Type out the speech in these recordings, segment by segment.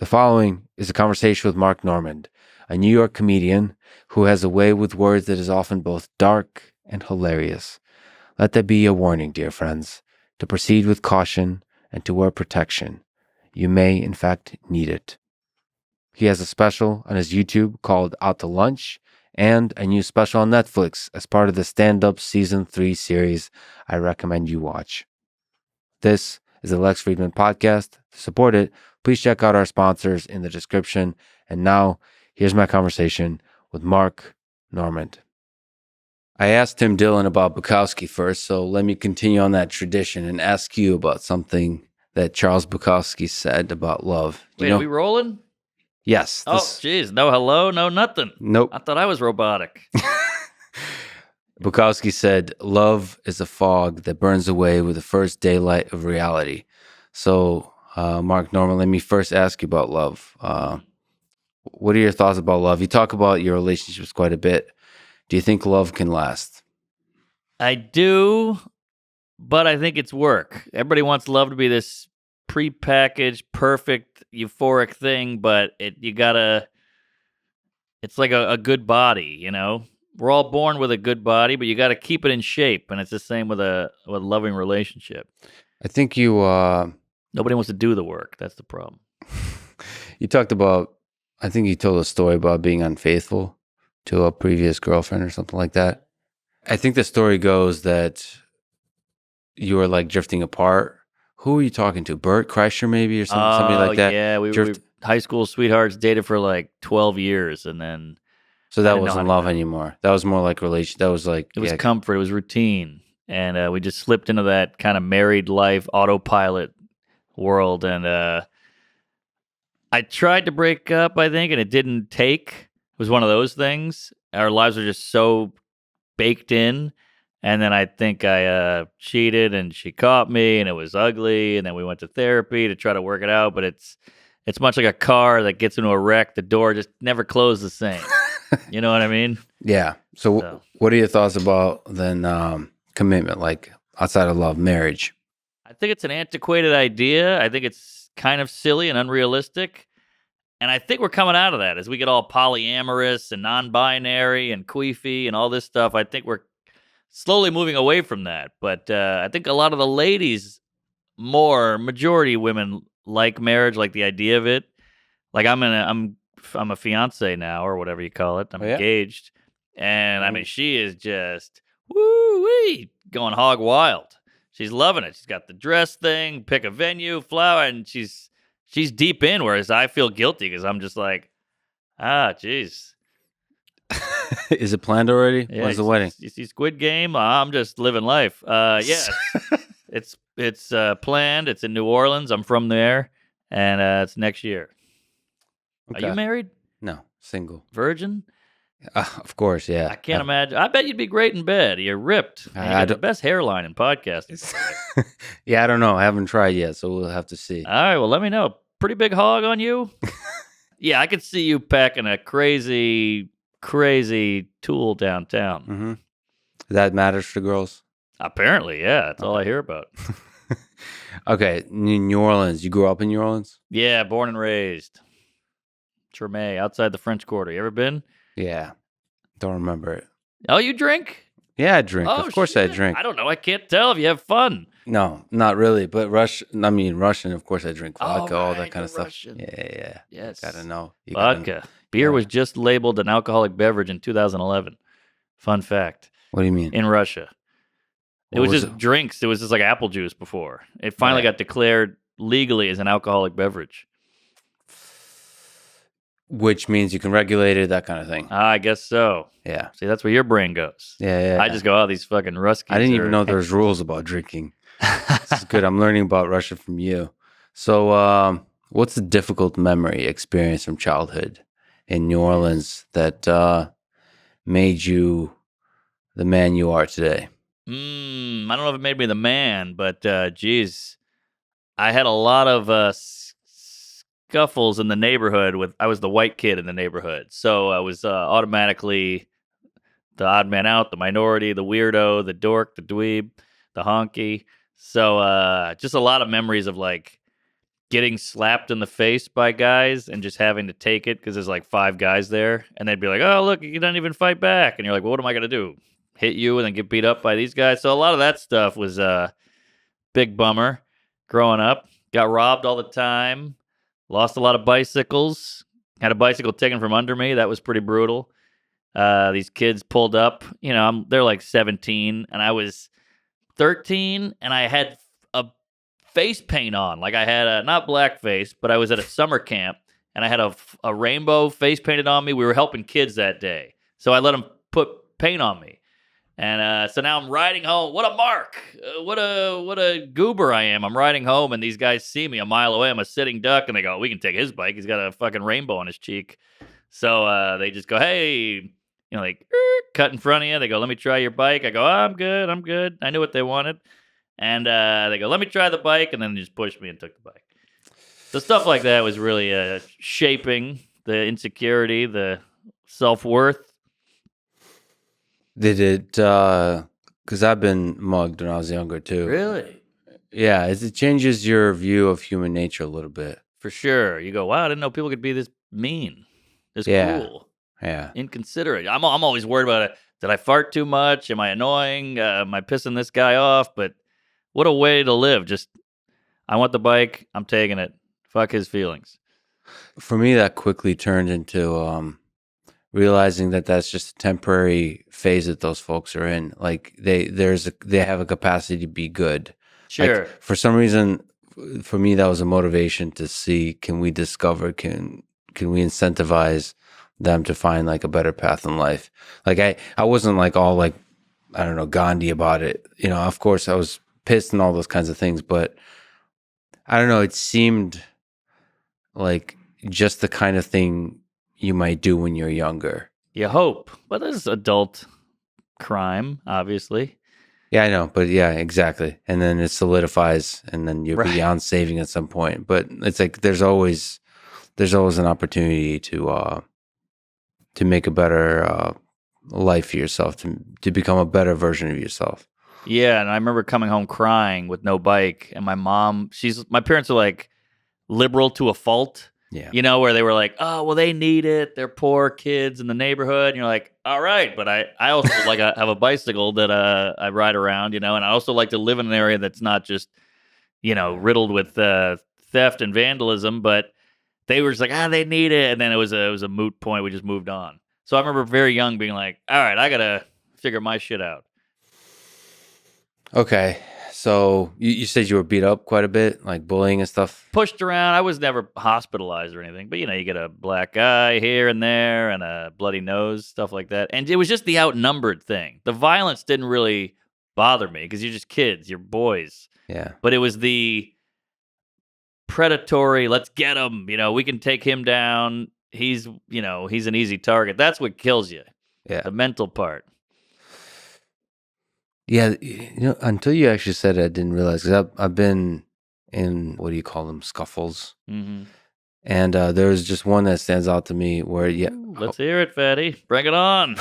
The following is a conversation with Mark Normand, a New York comedian who has a way with words that is often both dark and hilarious. Let that be a warning, dear friends, to proceed with caution and to wear protection. You may, in fact, need it. He has a special on his YouTube called Out to Lunch and a new special on Netflix as part of the Stand Up Season 3 series I recommend you watch. This is the Lex Fridman podcast. To support it, please check out our sponsors in the description. And now, here's my conversation with Mark Normand. I asked Tim Dillon about Bukowski first, so let me continue on that tradition and ask you about something that Charles Bukowski said about love. Wait, are we rolling? Yes. Oh, geez. No hello, no nothing. Nope. I thought I was robotic. Bukowski said, love is a fog that burns away with the first daylight of reality. So, Mark Normand, let me first ask you about love. What are your thoughts about love? You talk about your relationships quite a bit. Do you think love can last? I do, but I think it's work. Everybody wants love to be this prepackaged, perfect, euphoric thing, but it's like a good body, you know? We're all born with a good body, but you got to keep it in shape, and it's the same with a loving relationship. I think you... Nobody wants to do the work. That's the problem. You talked about, I think you told a story about being unfaithful to a previous girlfriend or something like that. I think the story goes that you were like drifting apart. Who were you talking to? Bert Kreischer maybe or somebody like that? Yeah, we were high school sweethearts, dated for like 12 years, and then... So that wasn't love anymore. That was more like relation. That was like... It was comfort. It was routine. And we just slipped into that kind of married life, autopilot world. And I tried to break up, I think, and it didn't take. It was one of those things. Our lives were just so baked in. And then I think I cheated, and she caught me, and it was ugly. And then we went to therapy to try to work it out. But it's much like a car that gets into a wreck. The door just never closed the same. You know what I mean? Yeah. So what are your thoughts about then commitment, like outside of love, marriage? I think it's an antiquated idea. I think it's kind of silly and unrealistic. And I think we're coming out of that as we get all polyamorous and non-binary and queefy and all this stuff. I think we're slowly moving away from that. But I think a lot of the ladies, majority women like marriage, like the idea of it. Like I'm a fiance now, or whatever you call it. I'm engaged. And I mean, she is just woo-wee, going hog wild. She's loving it. She's got the dress thing, pick a venue, flower, and she's deep in, whereas I feel guilty because I'm just like, geez. Is it planned already? Yeah, When's the wedding? You see Squid Game? I'm just living life. Yes. It's planned. It's in New Orleans. I'm from there. And it's next year. Okay. Are you married? No, single. Virgin? Of course, yeah. I can't imagine. I bet you'd be great in bed. You're ripped. You got the best hairline in podcasting. Yeah, I don't know. I haven't tried yet, so we'll have to see. All right, well, let me know. Pretty big hog on you? Yeah, I could see you packing a crazy, crazy tool downtown. Mm-hmm. That matters for girls? Apparently, yeah. That's all I hear about. Okay, New Orleans. You grew up in New Orleans? Yeah, born and raised. Tremay, outside the French Quarter. You ever been? Yeah. Don't remember it. Oh, you drink? Yeah, I drink. Oh, of course shit. I drink. I don't know. I can't tell if you have fun. No, not really. But Russian, of course I drink vodka, all that kind of stuff. Russian. Yeah. Yes. You gotta know. Vodka. Beer was just labeled an alcoholic beverage in 2011. Fun fact. What do you mean? In Russia. It was just drinks. It was just like apple juice before. It finally got declared legally as an alcoholic beverage. Which means you can regulate it, that kind of thing. I guess so. Yeah. See, that's where your brain goes. Yeah. I just go, oh, these fucking Ruskies. I didn't even know there's rules about drinking. This is good. I'm learning about Russia from you. So what's the difficult memory experience from childhood in New Orleans that made you the man you are today? I don't know if it made me the man, but geez, I had a lot of scuffles in the neighborhood. I was the white kid in the neighborhood, so I was automatically the odd man out, the minority, the weirdo, the dork, the dweeb, the honky. So just a lot of memories of like getting slapped in the face by guys and just having to take it because there's like 5 guys there, and they'd be like, "Oh, look, you don't even fight back," and you're like, well, "What am I gonna do? Hit you and then get beat up by these guys?" So a lot of that stuff was big bummer. Growing up, got robbed all the time, lost a lot of bicycles, had a bicycle taken from under me. That was pretty brutal. These kids pulled up. They're like 17, and I was 13, and I had a face paint on. Like I had not blackface, but I was at a summer camp, and I had a rainbow face painted on me. We were helping kids that day, so I let them put paint on me. And so now I'm riding home. What a mark! What a goober I am! I'm riding home, and these guys see me a mile away. I'm a sitting duck, and they go, "We can take his bike. He's got a fucking rainbow on his cheek." So they just go, "Hey," like cut in front of you. They go, "Let me try your bike." I go, I'm good. I'm good. I knew what they wanted. And they go, "Let me try the bike," and then they just pushed me and took the bike. So stuff like that was really shaping the insecurity, the self-worth. Did it, because I've been mugged when I was younger too. Really? Yeah, it changes your view of human nature a little bit. For sure. You go, wow, I didn't know people could be this mean, this Yeah. cruel, Yeah. inconsiderate. I'm always worried about it. Did I fart too much? Am I annoying? Am I pissing this guy off? But what a way to live. Just, I want the bike. I'm taking it. Fuck his feelings. For me, that quickly turned into realizing that that's just a temporary phase that those folks are in. Like they have a capacity to be good. Sure. Like, for some reason, for me, that was a motivation to see, can we discover, can we incentivize them to find like a better path in life? Like I wasn't like all like, I don't know, Gandhi about it. Of course I was pissed and all those kinds of things, but I don't know, it seemed like just the kind of thing you might do when you're younger. You hope. But there's adult crime, obviously. Yeah, I know, but yeah, exactly. And then it solidifies, and then you're Right. beyond saving at some point. But it's like there's always an opportunity to make a better life for yourself, to become a better version of yourself. Yeah, and I remember coming home crying with no bike, and my parents are like liberal to a fault. Yeah. Where they were like, "Oh, well, they need it. They're poor kids in the neighborhood." And you're like, "All right," but I also like have a bicycle that I ride around, and I also like to live in an area that's not just riddled with theft and vandalism. But they were just like, they need it, and then it was a moot point. We just moved on. So I remember very young being like, "All right, I gotta figure my shit out." Okay. So you said you were beat up quite a bit, like bullying and stuff? Pushed around. I was never hospitalized or anything, but you get a black eye here and there and a bloody nose, stuff like that. And it was just the outnumbered thing. The violence didn't really bother me because you're just kids, you're boys. Yeah. But it was the predatory, let's get him, we can take him down. He's an easy target. That's what kills you. Yeah. The mental part. Yeah, until you actually said it, I didn't realize, because I've been in, what do you call them, scuffles, Mm-hmm. and there's just one that stands out to me where, Let's hear it, fatty. Bring it on.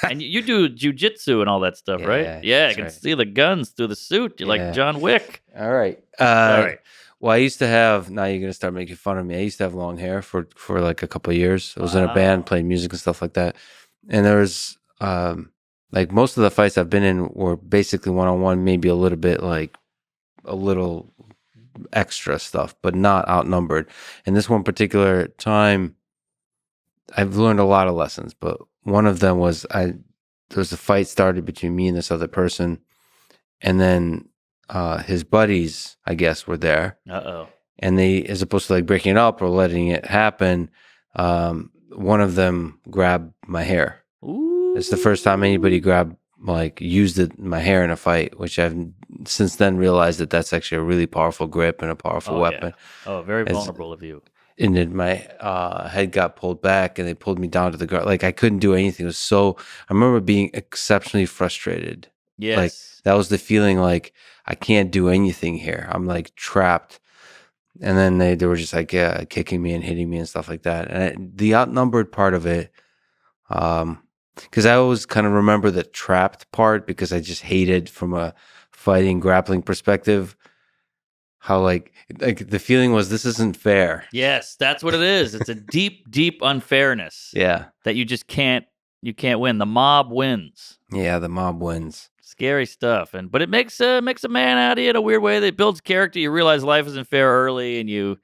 And you do jujitsu and all that stuff, right? Yeah, I can see the guns through the suit. You're like John Wick. All right. All right. Well, I used to have. Now you're gonna start making fun of me. I used to have long hair for like a couple of years. I was in a band playing music and stuff like that, and there was like most of the fights I've been in were basically one-on-one, maybe a little bit like a little extra stuff, but not outnumbered. And this one particular time, I've learned a lot of lessons, but one of them was there was a fight started between me and this other person, and then his buddies, I guess, were there. Uh-oh. And they, as opposed to like breaking it up or letting it happen, one of them grabbed my hair. Ooh. It's the first time anybody used my hair in a fight, which I've since then realized that that's actually a really powerful grip and a powerful weapon. Yeah. Oh, very vulnerable of you. And then my head got pulled back, and they pulled me down to the ground. Like I couldn't do anything. It was so. I remember being exceptionally frustrated. Yes. Like that was the feeling. Like I can't do anything here. I'm like trapped. And then they were just like kicking me and hitting me and stuff like that. And the outnumbered part of it, because I always kind of remember the trapped part, because I just hated, from a fighting grappling perspective, how like the feeling was this isn't fair. Yes, that's what it is. It's a deep, deep unfairness Yeah. that you just can't win. The mob wins. Yeah, the mob wins. Scary stuff, but it makes a man out of you in a weird way. That builds character. You realize life isn't fair early, and you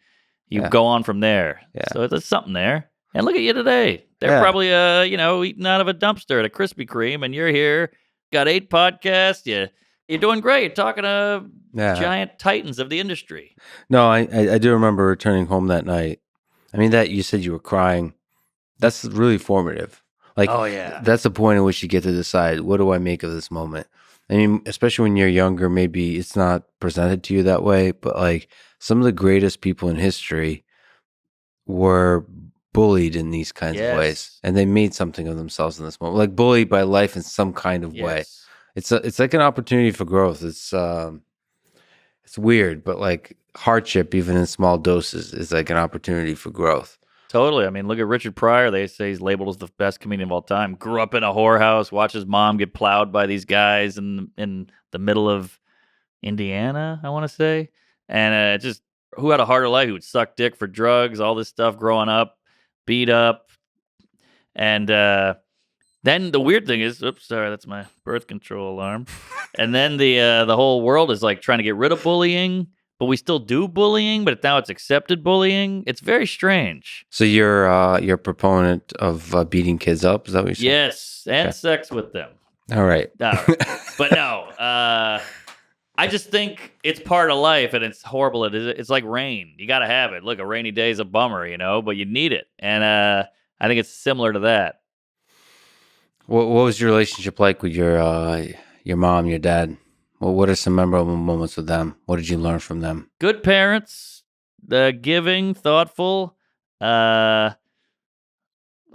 Yeah. go on from there. Yeah. So there's something there. And look at you today. They're probably eating out of a dumpster at a Krispy Kreme, and you're here. Got 8 podcasts. You're doing great. You're talking to giant titans of the industry. No, I do remember returning home that night. I mean, that you said you were crying. That's really formative. Like, oh yeah, that's the point at which you get to decide, what do I make of this moment? I mean, especially when you're younger, maybe it's not presented to you that way, but like some of the greatest people in history were bullied in these kinds of ways, and they made something of themselves in this moment, like bullied by life in some kind of way. It's like an opportunity for growth. It's weird, but like hardship, even in small doses, is like an opportunity for growth. Totally. I mean, look at Richard Pryor. They say he's labeled as the best comedian of all time. Grew up in a whorehouse, watched his mom get plowed by these guys in the middle of Indiana, I want to say. And just who had a harder life? He would suck dick for drugs, all this stuff growing up, beat up. And then the weird thing is, oops, sorry, that's my birth control alarm. And then the whole world is like trying to get rid of bullying. But we still do bullying, but now it's accepted bullying. It's very strange. So you're a proponent of beating kids up? Is that what you're saying? Yes, and sex with them. All right. But no, I just think it's part of life, and it's horrible. It's like rain. You got to have it. Look, a rainy day is a bummer, but you need it. And I think it's similar to that. What was your relationship like with your mom, your dad? Well, what are some memorable moments with them? What did you learn from them? Good parents, giving, thoughtful, a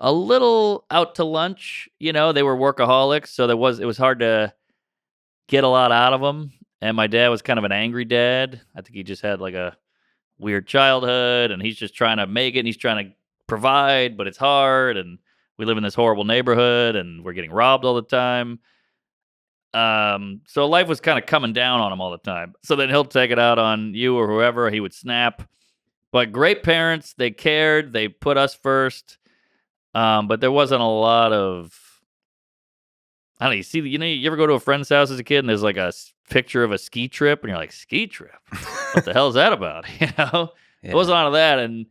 little out to lunch. They were workaholics, so it was hard to get a lot out of them. And my dad was kind of an angry dad. I think he just had like a weird childhood, and he's just trying to make it, and he's trying to provide, but it's hard, and we live in this horrible neighborhood, and we're getting robbed all the time. So life was kind of coming down on him all the time. So then he'll take it out on you or whoever. He would snap. But great parents, they cared. They put us first. But there wasn't a lot of, I don't know, you ever go to a friend's house as a kid and there's like a picture of a ski trip and you're like, ski trip? What the hell is that about? Yeah. It wasn't out of that. And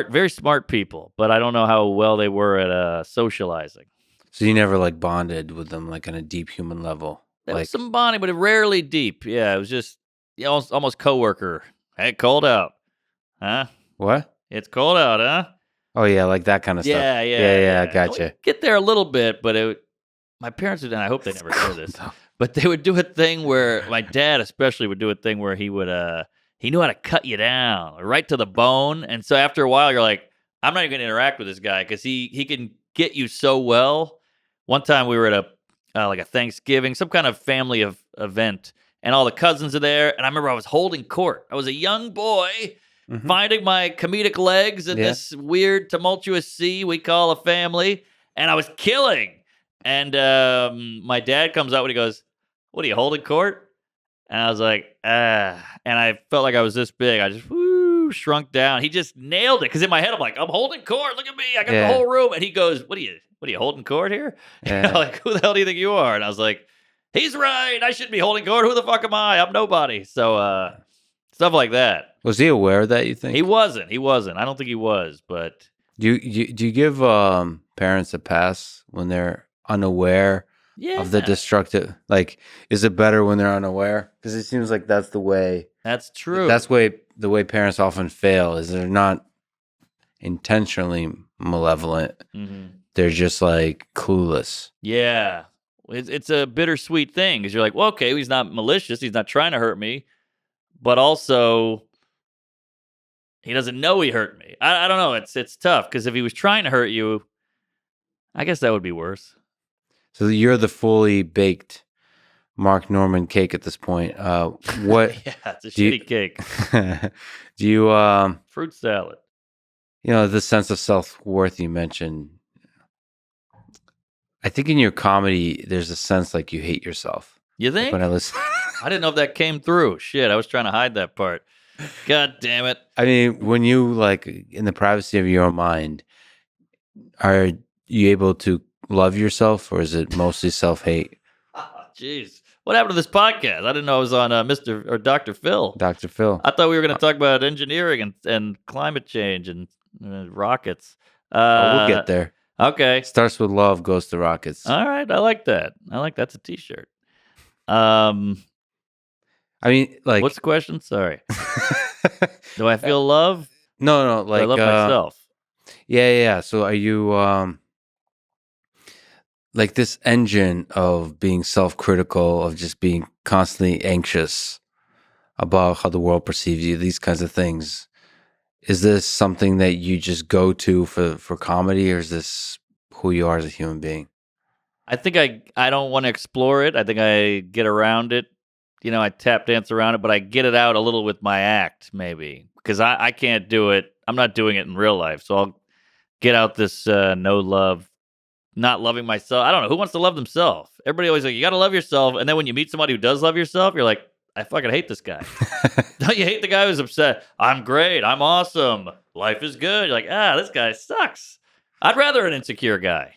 very smart people, but I don't know how well they were at socializing. So you never like bonded with them like on a deep human level? There was some bonding, but rarely deep. Yeah, it was just almost coworker. Hey, cold out. Huh? What? It's cold out, huh? Oh, yeah, like that kind of stuff. Yeah, gotcha. Get there a little bit, but my parents would, and I hope they never hear this, but they would do a thing where, my dad especially would do a thing where he would, he knew how to cut you down, right to the bone. And so after a while, you're like, I'm not even going to interact with this guy because he can get you so well. One time we were at a Thanksgiving, some kind of family event, and all the cousins are there. And I remember I was holding court. I was a young boy finding my comedic legs in this weird, tumultuous sea we call a family, and I was killing. And my dad comes out and he goes, "What are you holding court?" And I was like, and I felt like I was this big. I just shrunk down. He just nailed it because in my head I'm like, I'm holding court. Look at me. I got the whole room. And he goes, What are you holding court here? Yeah. Like, who the hell do you think you are? And I was like, he's right. I shouldn't be holding court. Who the fuck am I? I'm nobody. So stuff like that. Was he aware of that, you think? He wasn't. I don't think he was. But do you give parents a pass when they're unaware of the destructive? Like, is it better when they're unaware? Because it seems like that's the way. That's true. That's the way parents often fail. Is they're not intentionally malevolent. Mm-hmm. They're just like clueless. Yeah. It's a bittersweet thing because you're like, well, okay, he's not malicious. He's not trying to hurt me. But also, he doesn't know he hurt me. I don't know. It's tough because if he was trying to hurt you, I guess that would be worse. So you're the fully baked Mark Norman cake at this point. What? Yeah, it's a shitty cake. Do you fruit salad? The sense of self-worth you mentioned. I think in your comedy, there's a sense like you hate yourself. You think? Like when I listen, I didn't know if that came through. Shit, I was trying to hide that part. God damn it. I mean, when you like in the privacy of your own mind, are you able to love yourself, or is it mostly self-hate? Jeez. What happened to this podcast? I didn't know I was on Mr. or Dr. Phil. Dr. Phil. I thought we were going to talk about engineering and climate change and rockets. We'll get there. Okay. Starts with love, goes to rockets. All right. I like that. That's a t-shirt. I mean, like, What's the question? Sorry. Do I feel love? No, Do like I love myself. Yeah. So are you like this engine of being self-critical, of just being constantly anxious about how the world perceives you, these kinds of things? Is this something that you just go to for comedy, or is this who you are as a human being? I think I don't want to explore it. I think I get around it. You know, I tap dance around it, but I get it out a little with my act, maybe. Because I can't do it. I'm not doing it in real life. So I'll get out this no love, not loving myself. I don't know. Who wants to love themselves? Everybody always like, you got to love yourself. And then when you meet somebody who does love yourself, you're like, I fucking hate this guy. Don't you hate the guy who's upset? I'm great. I'm awesome. Life is good. You're like, this guy sucks. I'd rather an insecure guy.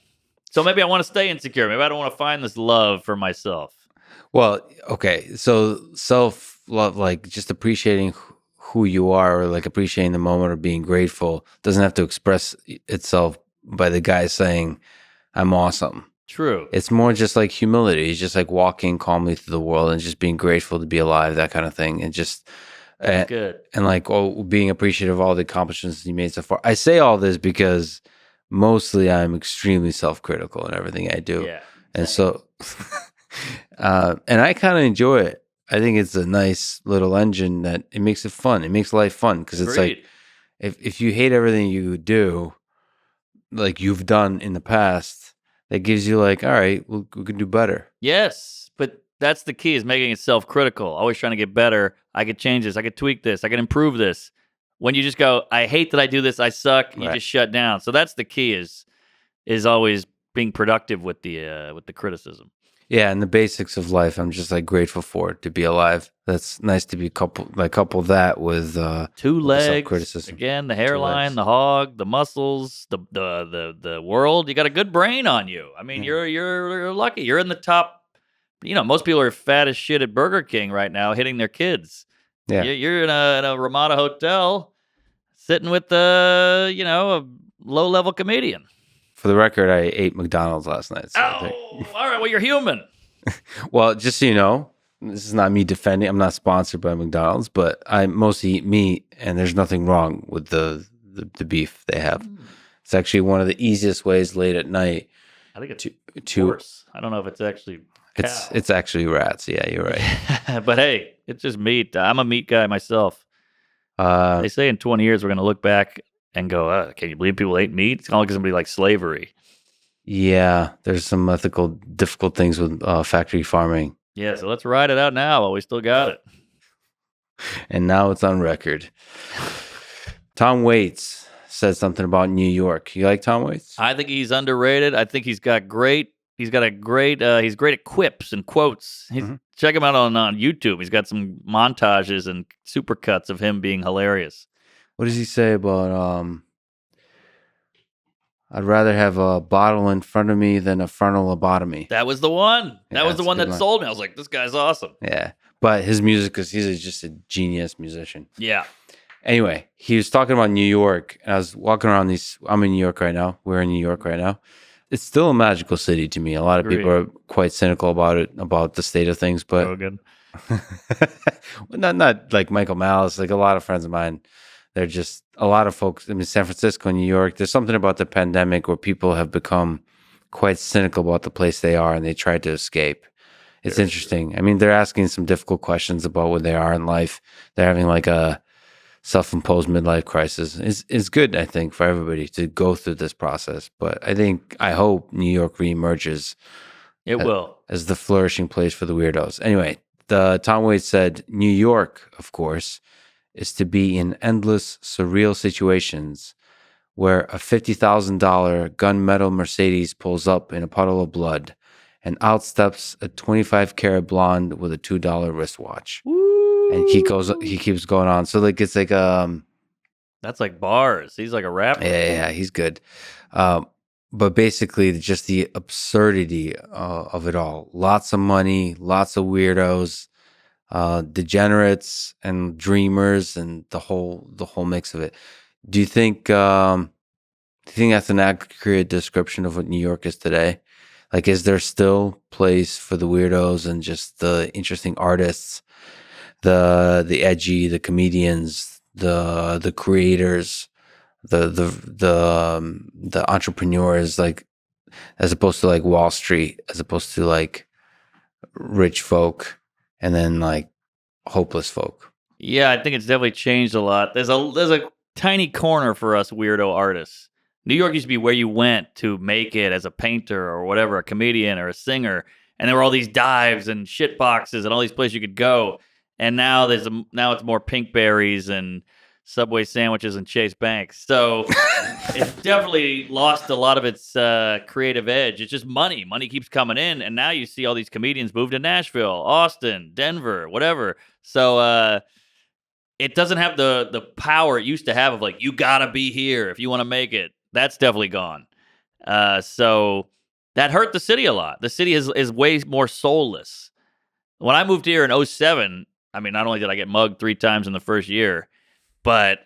So maybe I want to stay insecure. Maybe I don't want to find this love for myself. Well, okay. So self-love, like just appreciating who you are, or like appreciating the moment, or being grateful, doesn't have to express itself by the guy saying, I'm awesome. True. It's more just like humility. It's just like walking calmly through the world and just being grateful to be alive, that kind of thing. And just That's good. And like being appreciative of all the accomplishments you made so far. I say all this because mostly I'm extremely self-critical in everything I do. Yeah. And so and I kind of enjoy it. I think it's a nice little engine that it makes it fun. It makes life fun because it's like if you hate everything you do, like you've done in the past, that gives you like, all right, we can do better. Yes, but that's the key, is making it self-critical. Always trying to get better. I could change this. I could tweak this. I could improve this. When you just go, I hate that I do this. I suck. You just shut down. So that's the key, is always being productive with the criticism. Yeah, and the basics of life, I'm just like grateful for it, to be alive. That's nice to be couple that with two legs, self-criticism. Again, the hairline, the hog, the muscles, the world. You got a good brain on you. I mean, you're lucky. You're in the top. You know, most people are fat as shit at Burger King right now, hitting their kids. Yeah, you're in a Ramada hotel, sitting with a low-level comedian. For the record, I ate Macdonald's last night. So all right. Well, you're human. Well, just so you know, this is not me defending. I'm not sponsored by McDonald's, but I mostly eat meat, and there's nothing wrong with the beef they have. It's actually one of the easiest ways late at night. I think it's horse. I don't know if it's actually cow. It's actually rats. Yeah, you're right. But hey, it's just meat. I'm a meat guy myself. They say in 20 years we're going to look back and go, can you believe people ate meat? It's kind of going to be like slavery. Yeah, there's some ethical, difficult things with factory farming. Yeah, so let's ride it out now while we still got it. And now it's on record. Tom Waits said something about New York. You like Tom Waits? I think he's underrated. I think he's great he's great at quips and quotes. Check him out on YouTube. He's got some montages and supercuts of him being hilarious. What does he say about I'd rather have a bottle in front of me than a frontal lobotomy? That was the one. That was the one that line. sold me. I was like, this guy's awesome. Yeah. But his music, because he's just a genius musician. Yeah. Anyway, he was talking about New York. And I was walking around I'm in New York right now. We're in New York right now. It's still a magical city to me. A lot of people are quite cynical about it, about the state of things. But Rogan. not like Michael Malice. Like a lot of friends of mine, they're just a lot of folks. I mean, San Francisco, New York. There's something about the pandemic where people have become quite cynical about the place they are, and they try to escape. It's interesting. I mean, they're asking some difficult questions about where they are in life. They're having like a self-imposed midlife crisis. It's good, I think, for everybody to go through this process. But I hope New York reemerges. It will. As the flourishing place for the weirdos. Anyway, Tom Waits said, New York, of course, is to be in endless, surreal situations where a $50,000 gunmetal Mercedes pulls up in a puddle of blood, and out steps a 25-carat blonde with a $2 wristwatch. Woo! And he keeps going on. So like it's like That's like bars. He's like a rapper. yeah, he's good. But basically, just the absurdity of it all. Lots of money, lots of weirdos, degenerates, and dreamers, and the whole mix of it. Do you think that's an accurate description of what New York is today? Like, is there still place for the weirdos and just the interesting artists, the edgy, the comedians, the creators, the entrepreneurs, like, as opposed to like Wall Street, as opposed to like rich folk, and then like hopeless folk? Yeah, I think it's definitely changed a lot. There's a tiny corner for us weirdo artists. New York used to be where you went to make it as a painter or whatever, a comedian or a singer, and there were all these dives and shit boxes and all these places you could go. And now now it's more pink berries and Subway sandwiches and Chase Banks. So it's definitely lost a lot of its creative edge. It's just money. Money keeps coming in, and now you see all these comedians move to Nashville, Austin, Denver, whatever. So it doesn't have the power it used to have of like, you gotta be here if you want to make it. That's definitely gone. So that hurt the city a lot. The city is way more soulless. When I moved here in '07, I mean, not only did I get mugged 3 times in the first year, but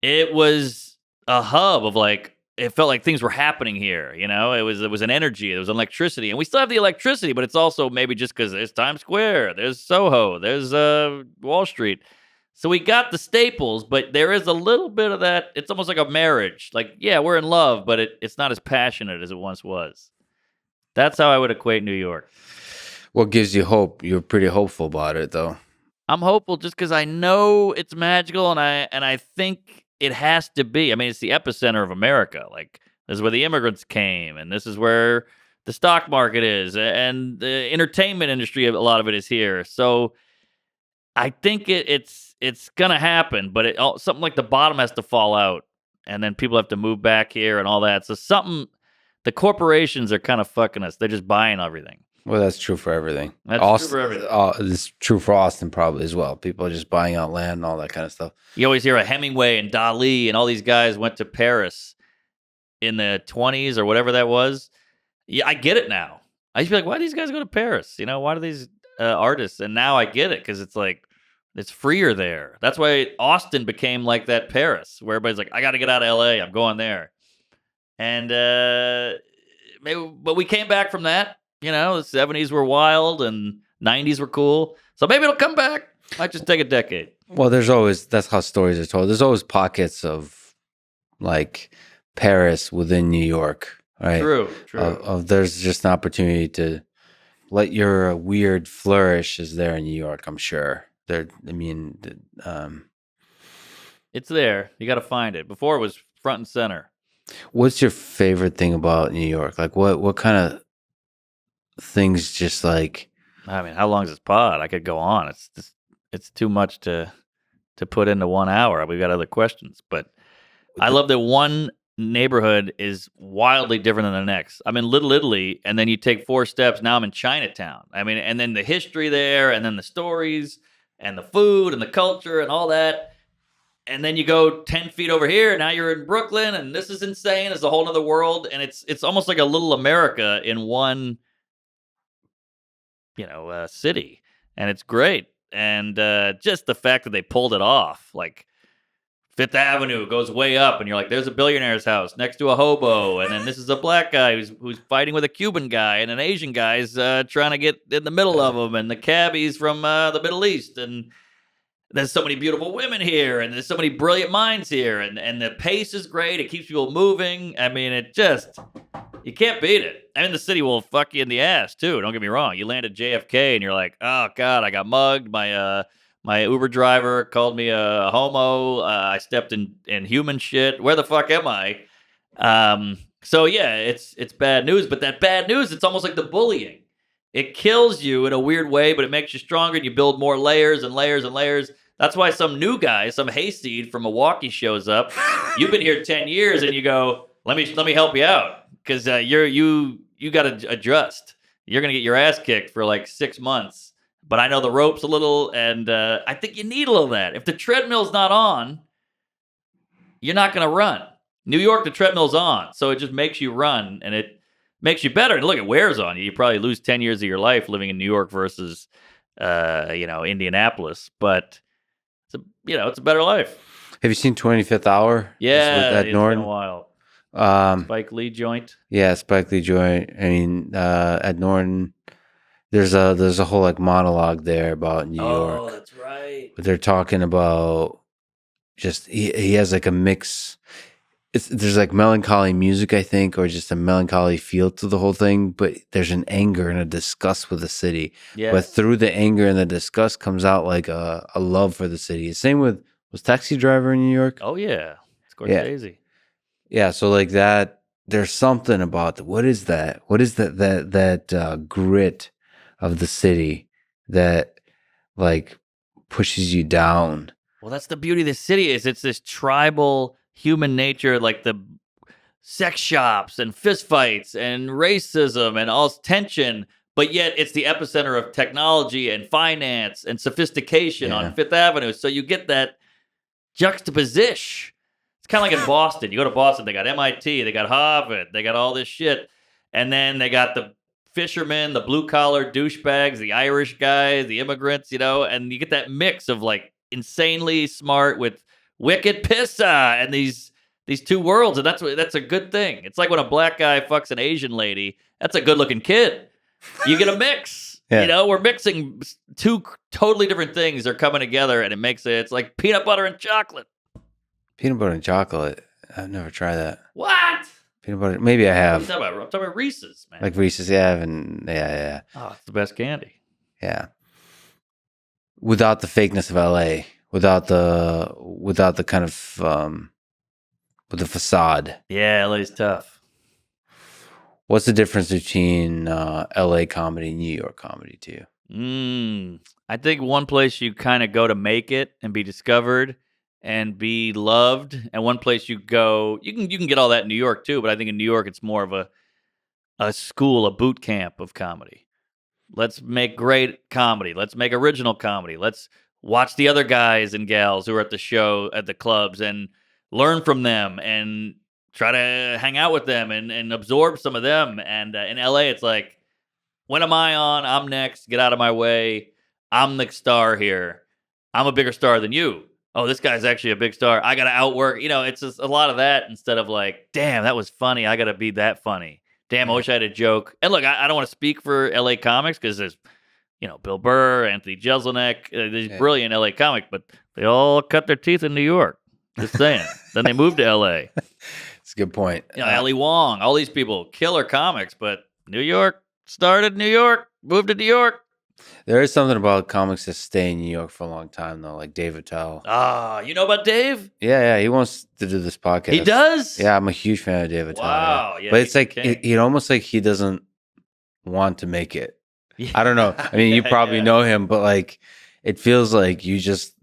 it was a hub of like, it felt like things were happening here. You know, it was an energy, there was an electricity, and we still have the electricity, but it's also maybe just because there's Times Square, there's Soho, there's Wall Street. So we got the staples, but there is a little bit of that. It's almost like a marriage. Like, yeah, we're in love, but it's not as passionate as it once was. That's how I would equate New York. What gives you hope? You're pretty hopeful about it, though. I'm hopeful just because I know it's magical, and I think it has to be. I mean, it's the epicenter of America. Like, this is where the immigrants came, and this is where the stock market is, and the entertainment industry. A lot of it is here. So I think it's gonna happen, but something like the bottom has to fall out, and then people have to move back here and all that. So the corporations are kind of fucking us. They're just buying everything. Well, that's true for everything. That's Austin, true for everything. It's true for Austin probably as well. People are just buying out land and all that kind of stuff. You always hear of Hemingway and Dali and all these guys went to Paris in the 20s or whatever that was. Yeah, I get it now. I used to be like, why do these guys go to Paris? You know, why do these artists? And now I get it because it's like, it's freer there. That's why Austin became like that Paris, where everybody's like, I got to get out of LA. I'm going there. And but we came back from that. You know, the 70s were wild and 90s were cool. So maybe it'll come back. Might just take a decade. Well, that's how stories are told. There's always pockets of like Paris within New York, right? True. There's just an opportunity to let your weird flourish is there in New York, I'm sure. It's there. You got to find it. Before it was front and center. What's your favorite thing about New York? Like what kind of things just like, I mean, how long is this pod? I could go on. It's too much to put into 1 hour. We've got other questions, but I love that one neighborhood is wildly different than the next. I'm in Little Italy, and then you take 4 steps. Now I'm in Chinatown. I mean, and then the history there, and then the stories, and the food, and the culture, and all that. And then you go 10 feet over here. Now you're in Brooklyn, and this is insane. It's a whole other world, and it's almost like a little America in one, city, and it's great. And just the fact that they pulled it off, like Fifth Avenue goes way up, and you're like, there's a billionaire's house next to a hobo, and then this is a black guy who's fighting with a Cuban guy, and an Asian guy's trying to get in the middle of them, and the cabbie's from the Middle East, and there's so many beautiful women here, and there's so many brilliant minds here, and the pace is great. It keeps people moving. I mean, you can't beat it. I mean, the city will fuck you in the ass, too. Don't get me wrong. You land at JFK, and you're like, oh, God, I got mugged. My Uber driver called me a homo. I stepped in human shit. Where the fuck am I? So, yeah, it's bad news. But that bad news, it's almost like the bullying. It kills you in a weird way, but it makes you stronger, and you build more layers and layers and layers. That's why some new guy, some hayseed from Milwaukee shows up. You've been here 10 years, and you go, let me help you out, because you got to adjust. you're going to get your ass kicked for like 6 months. But I know the ropes a little, and I think you need a little of that. If the treadmill's not on, you're not going to run. New York, the treadmill's on, so it just makes you run, and it makes you better. And look, it wears on you. You probably lose 10 years of your life living in New York versus, Indianapolis. But it's a better life. Have you seen 25th Hour? Yeah, with Ed it's Norton? been a while. Um, Spike Lee joint. yeah, Spike Lee joint. I mean, Ed Norton. There's a whole like monologue there about New York. Oh, that's right. But they're talking about just he has like a mix. There's like melancholy music, I think, or just a melancholy feel to the whole thing. But there's an anger and a disgust with the city. Yeah. But through the anger and the disgust comes out like a love for the city. Same with was Taxi Driver in New York. Oh yeah, Scorsese. Yeah, so like that, there's something about what is that? What is that grit of the city that like pushes you down? Well, that's the beauty of the city is it's this tribal human nature, like the sex shops and fistfights and racism and all tension, but yet it's the epicenter of technology and finance and sophistication Yeah. on Fifth Avenue. So you get that juxtaposition. It's kind of like in Boston. You go to Boston, they got MIT, they got Harvard, they got all this shit. And then they got the fishermen, the blue-collar douchebags, the Irish guys, the immigrants, and you get that mix of like insanely smart with wicked pissa and these two worlds, and that's a good thing. It's like when a black guy fucks an Asian lady, that's a good-looking kid. You get a mix. Yeah. We're mixing two totally different things. They're coming together, and it's like peanut butter and chocolate. Peanut butter and chocolate. I've never tried that. What? Peanut butter. Maybe I What are have. you talking about? I'm talking about Reese's, man. Like Reese's. Yeah, I haven't. Yeah. Oh, it's the best candy. Yeah. Without the fakeness of LA, without the kind of with the facade. Yeah, LA's tough. What's the difference between LA comedy and New York comedy to you? I think one place you kind of go to make it and be discovered and be loved, and one place you go, you can get all that in New York too, but I think in New York it's more of a school, a boot camp of comedy. Let's make great comedy. Let's make original comedy. Let's watch the other guys and gals who are at the show, at the clubs, and learn from them and try to hang out with them and absorb some of them. And in LA, it's like, when am I on? I'm next. Get out of my way. I'm the star here. I'm a bigger star than you. Oh, this guy's actually a big star. I got to outwork. It's just a lot of that instead of like, damn, that was funny. I got to be that funny. Damn, I wish I had a joke. And look, I don't want to speak for LA comics because there's, Bill Burr, Anthony Jeselnik, these brilliant LA comics, but they all cut their teeth in New York. Just saying. Then they moved to LA. It's a good point. Ali Wong, all these people, killer comics, but New York started New York, moved to New York. There is something about comics that stay in New York for a long time, though, like Dave Attell. You know about Dave? Yeah, he wants to do this podcast. He does? Yeah, I'm a huge fan of Dave Attell. Wow. Yeah, but it's like, king. it almost like he doesn't want to make it. I don't know. I mean, you probably know him, but like, it feels like you just,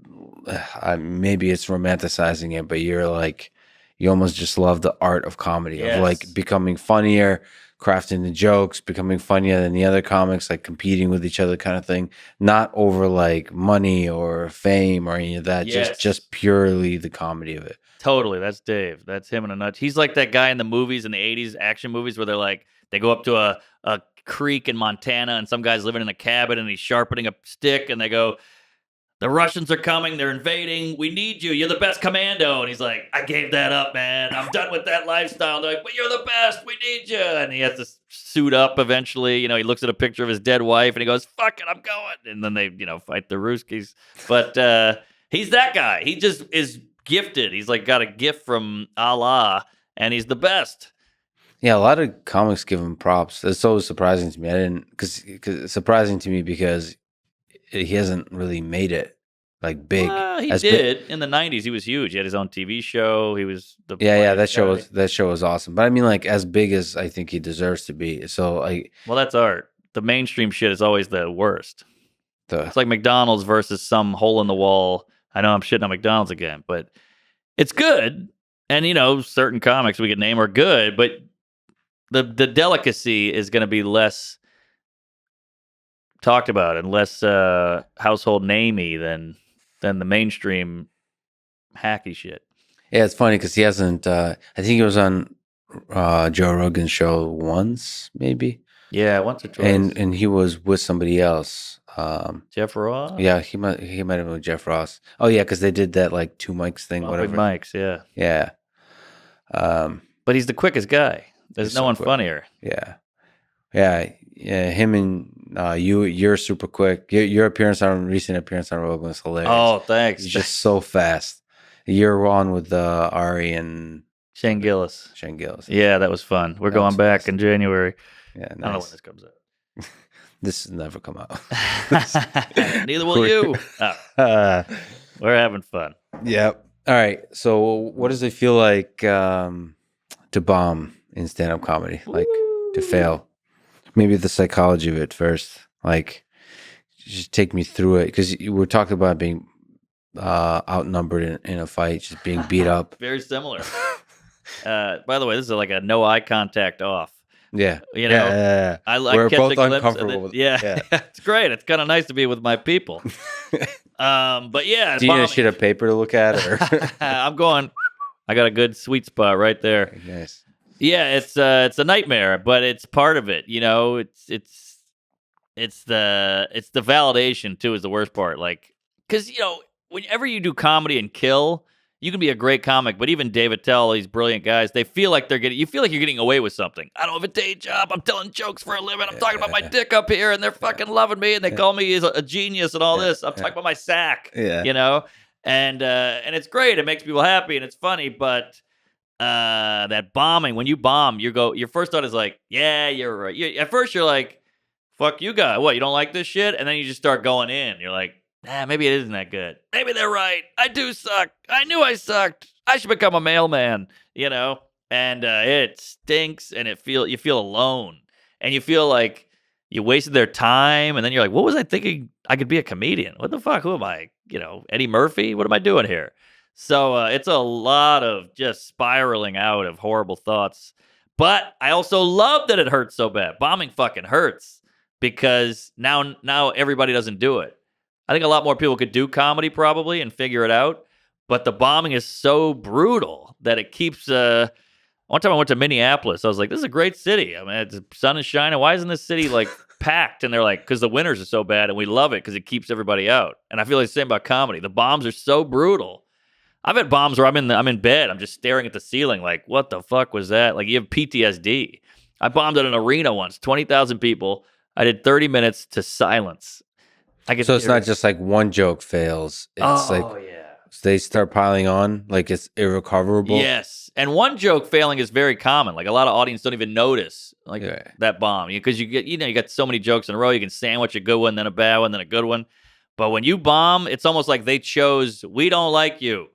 maybe it's romanticizing it, but you're like, you almost just love the art of comedy, of like becoming funnier, crafting the jokes, becoming funnier than the other comics, like competing with each other kind of thing. Not over like money or fame or any of that. Just purely the comedy of it. Totally. That's Dave. That's him in a nutshell. He's like that guy in the movies, in the 80s action movies where they're like, they go up to a creek in Montana and some guy's living in a cabin and he's sharpening a stick and they go, the Russians are coming. They're invading. We need you. You're the best commando. And he's like, I gave that up, man. I'm done with that lifestyle. They're like, but you're the best. We need you. And he has to suit up eventually. He looks at a picture of his dead wife and he goes, fuck it, I'm going. And then they, fight the Ruskies. But he's that guy. He just is gifted. He's like got a gift from Allah and he's the best. Yeah, a lot of comics give him props. It's so surprising to me. I didn't, because it's surprising to me because he hasn't really made it like big. He did in the 90s. He was huge. He had his own TV show. He was the that show was awesome. But I mean, like as big as I think he deserves to be. So well, that's art. The mainstream shit is always the worst. It's like McDonald's versus some hole in the wall. I know I'm shitting on McDonald's again, but it's good. And certain comics we could name are good, but the delicacy is going to be less talked about and less household namey than the mainstream hacky shit. Yeah, it's funny because he hasn't. I think he was on Joe Rogan's show once, maybe. Yeah, once or twice. And he was with somebody else. Jeff Ross. Yeah, he might have been with Jeff Ross. Oh yeah, because they did that like 2 mics thing, Bumping whatever. mics, yeah. Yeah. But he's the quickest guy. There's He's no so one quick. funnier. Yeah. Him and you're super quick. Your recent appearance on Rogan was hilarious. Oh, thanks. You're just so fast. You're on with Ari and Shane Gillis. Yeah, that was fun. We're That going was back fast. in January. Yeah, I don't know when nice. this comes out. This has never come out. Neither will you. Oh, we're having fun. Yep. All right. So, what does it feel like to bomb in stand-up comedy? Like to fail? Maybe the psychology of it first. Like, just take me through it because we're talking about being outnumbered in a fight, just being beat up. Very similar. By the way, this is like a no eye contact off. Yeah. You know, yeah. I We're catch both a glimpse uncomfortable of with it. Yeah. It's great. It's kind of nice to be with my people. But yeah, Do you need a sheet of paper to look at? Or? I'm going. I got a good sweet spot right there. Nice. Yeah, it's a nightmare, but it's part of it. You know, it's the validation too is the worst part. Like, because whenever you do comedy and kill, you can be a great comic, but even Dave Attell, these brilliant guys, they feel like you feel like you're getting away with something. I don't have a day job. I'm telling jokes for a living. I'm talking about my dick up here, and they're fucking loving me, and they call me a genius and all this. I'm talking about my sack, and it's great. It makes people happy, and it's funny, but that bombing, when you bomb, your first thought is like, yeah, you're right. At first, you're like, fuck you guys. What, you don't like this shit? And then you just start going in. You're like, maybe it isn't that good. Maybe they're right. I do suck. I knew I sucked. I should become a mailman, And it stinks, and you feel alone, and you feel like you wasted their time, and then you're like, what was I thinking? I could be a comedian. What the fuck? Who am I? Eddie Murphy? What am I doing here? So it's a lot of just spiraling out of horrible thoughts. But I also love that it hurts so bad. Bombing fucking hurts because now everybody doesn't do it. I think a lot more people could do comedy probably and figure it out. But the bombing is so brutal that it keeps... one time I went to Minneapolis. I was like, this is a great city. I mean, the sun is shining. Why isn't this city like packed? And they're like, because the winters are so bad and we love it because it keeps everybody out. And I feel like the same about comedy. The bombs are so brutal. I've had bombs where I'm in bed. I'm just staring at the ceiling like, what the fuck was that? Like, you have PTSD. I bombed at an arena once, 20,000 people. I did 30 minutes to silence. So it's not just like one joke fails. It's they start piling on, like it's irrecoverable. Yes. And one joke failing is very common. Like, a lot of audience don't even notice that bomb. Because you got so many jokes in a row. You can sandwich a good one, then a bad one, then a good one. But when you bomb, it's almost like they chose, we don't like you.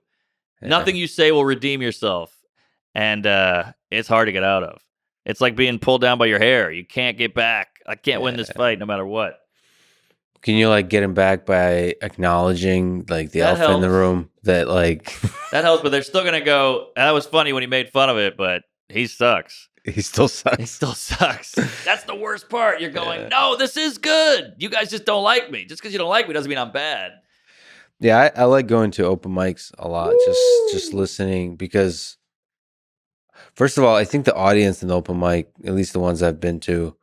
Yeah. Nothing you say will redeem yourself. And it's hard to get out of. It's like being pulled down by your hair. You can't get back. I can't win this fight no matter what. Can you like get him back by acknowledging like the elephant in the room that like that helps, but they're still gonna go, that was funny when he made fun of it, but he sucks. He still sucks. He still sucks. That's the worst part. You're going, no, this is good. You guys just don't like me. Just because you don't like me doesn't mean I'm bad. Yeah, I like going to open mics a lot. Just listening because first of all, I think the audience in the open mic, at least the ones I've been to,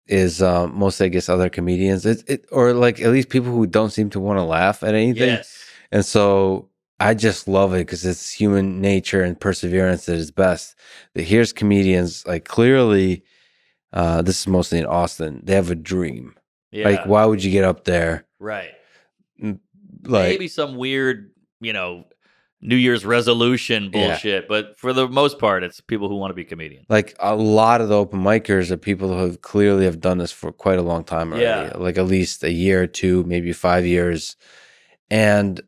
is mostly, I guess, other comedians. Or like at least people who don't seem to want to laugh at anything. Yes. And so I just love it because it's human nature and perseverance at its best. That here's comedians like clearly, this is mostly in Austin. They have a dream. Yeah. Like, why would you get up there? Right. Like maybe some weird, New Year's resolution bullshit, but for the most part, it's people who want to be comedians. Like a lot of the open micers are people who have clearly have done this for quite a long time already. Yeah. Like at least a year or two, maybe 5 years. And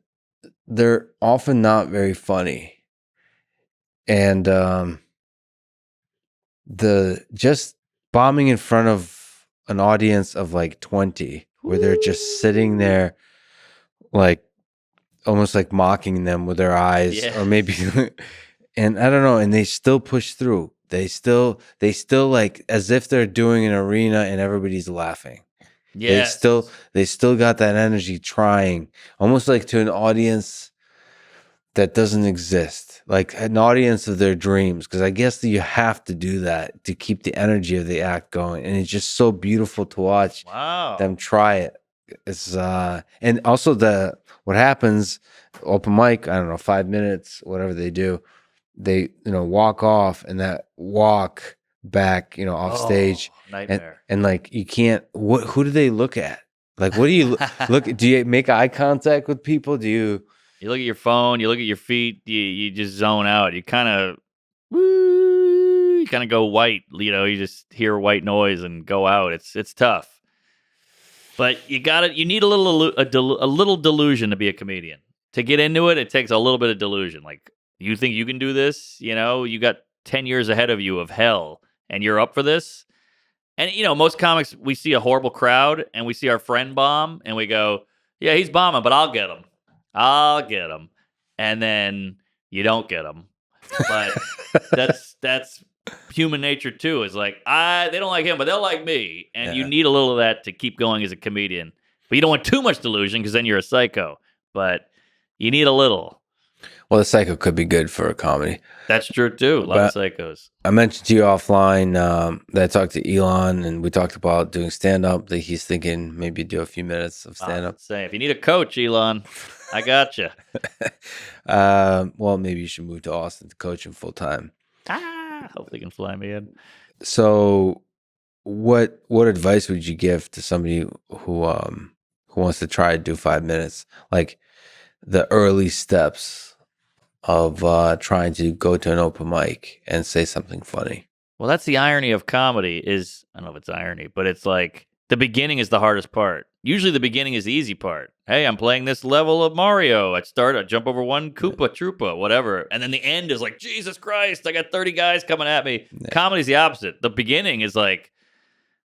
they're often not very funny. And the just bombing in front of an audience of like 20, where they're just sitting there like almost like mocking them with their eyes, or maybe, and I don't know, and they still push through. They still like as if they're doing an arena and everybody's laughing. Yes. They still got that energy trying, almost like to an audience that doesn't exist, like an audience of their dreams. Because I guess that you have to do that to keep the energy of the act going, and it's just so beautiful to watch them try it. It's and also what happens, open mic, I don't know, 5 minutes, whatever they do, they walk off, and that walk back off stage, nightmare. and like you can't, who do they look at? Like, what do you look? Do you make eye contact with people? Do you look at your phone, you look at your feet, you just zone out. You kind of go white, you just hear white noise and go out. It's tough. But you need a little delusion to be a comedian. To get into it, it takes a little bit of delusion. Like, you think you can do this? You got 10 years ahead of you of hell, and you're up for this? And, most comics, we see a horrible crowd, and we see our friend bomb, and we go, yeah, he's bombing, but I'll get him. And then you don't get him. But that's human nature too. Is like, they don't like him, but they'll like me. And you need a little of that to keep going as a comedian. But you don't want too much delusion, because then you're a psycho. But you need a little. Well, the psycho could be good for a comedy. That's true too. A lot of psychos. I mentioned to you offline that I talked to Elon, and we talked about doing stand-up, that he's thinking maybe do a few minutes of stand-up. Say, if you need a coach, Elon, I got you. Well, maybe you should move to Austin to coach him full time. Hope they can fly me in. So, what advice would you give to somebody who wants to try to do 5 minutes, like the early steps of trying to go to an open mic and say something funny? Well, that's the irony of comedy. Is, I don't know if it's irony, but it's like the beginning is the hardest part. Usually the beginning is the easy part. Hey, I'm playing this level of Mario. I jump over one Koopa Troopa, whatever. And then the end is like, Jesus Christ, I got 30 guys coming at me. Yeah. Comedy's the opposite. The beginning is like,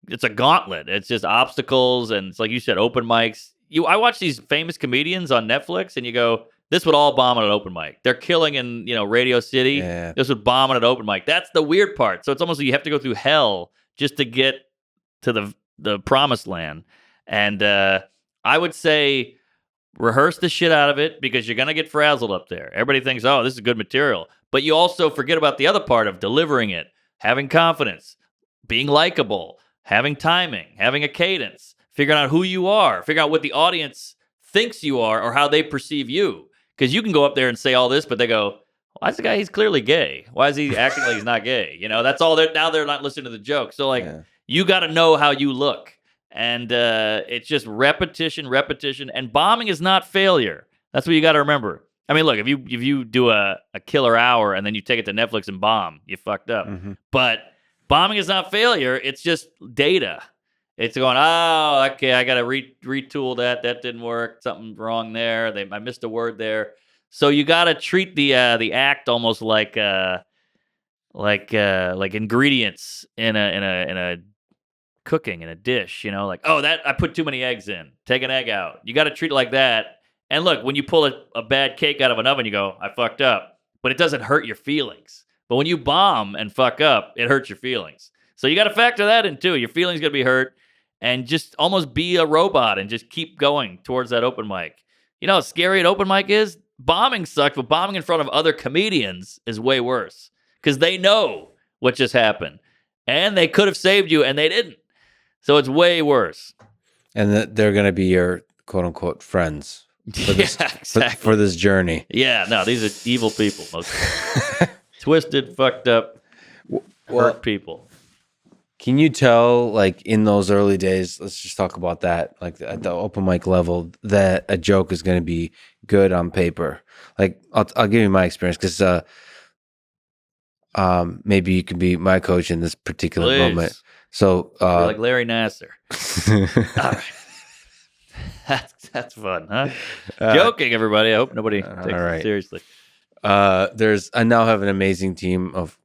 it's a gauntlet. It's just obstacles. And it's like you said, open mics. I watch these famous comedians on Netflix, and you go, this would all bomb at an open mic. They're killing in, Radio City. Yeah. This would bomb at an open mic. That's the weird part. So it's almost like you have to go through hell just to get to the promised land. And I would say rehearse the shit out of it, because you're going to get frazzled up there. Everybody thinks, oh, this is good material. But you also forget about the other part of delivering it, having confidence, being likable, having timing, having a cadence, figuring out who you are, figuring out what the audience thinks you are or how they perceive you. Because you can go up there and say all this, but they go, why is the guy, he's clearly gay. Why is he acting like he's not gay? That's all now they're not listening to the joke. So you got to know how you look. And it's just repetition. And bombing is not failure. That's what you got to remember. I mean, look, if you do a killer hour and then you take it to Netflix and bomb, you fucked up. Mm-hmm. But bombing is not failure. It's just data. It's going, oh, okay, I got to retool that. That didn't work. Something wrong there. I missed a word there. So you got to treat the act almost like ingredients in a cooking in a dish. Like, oh, that I put too many eggs in. Take an egg out. You got to treat it like that. And look, when you pull a bad cake out of an oven, you go, I fucked up. But it doesn't hurt your feelings. But when you bomb and fuck up, it hurts your feelings. So you got to factor that in too. Your feelings going to be hurt. And just almost be a robot and just keep going towards that open mic. You know how scary an open mic is? Bombing sucks, but bombing in front of other comedians is way worse. Because they know what just happened. And they could have saved you, and they didn't. So it's way worse. And they're going to be your quote-unquote friends for this, exactly. for this journey. Yeah, no, these are evil people. Twisted, fucked up, hurt people. Can you tell, like, in those early days, let's just talk about that, like at the open mic level, that a joke is going to be good on paper? Like, I'll give you my experience, because maybe you can be my coach in this particular moment. So, you're like Larry Nasser. All right. That's fun, huh? Joking, everybody. I hope nobody takes it seriously. I now have an amazing team of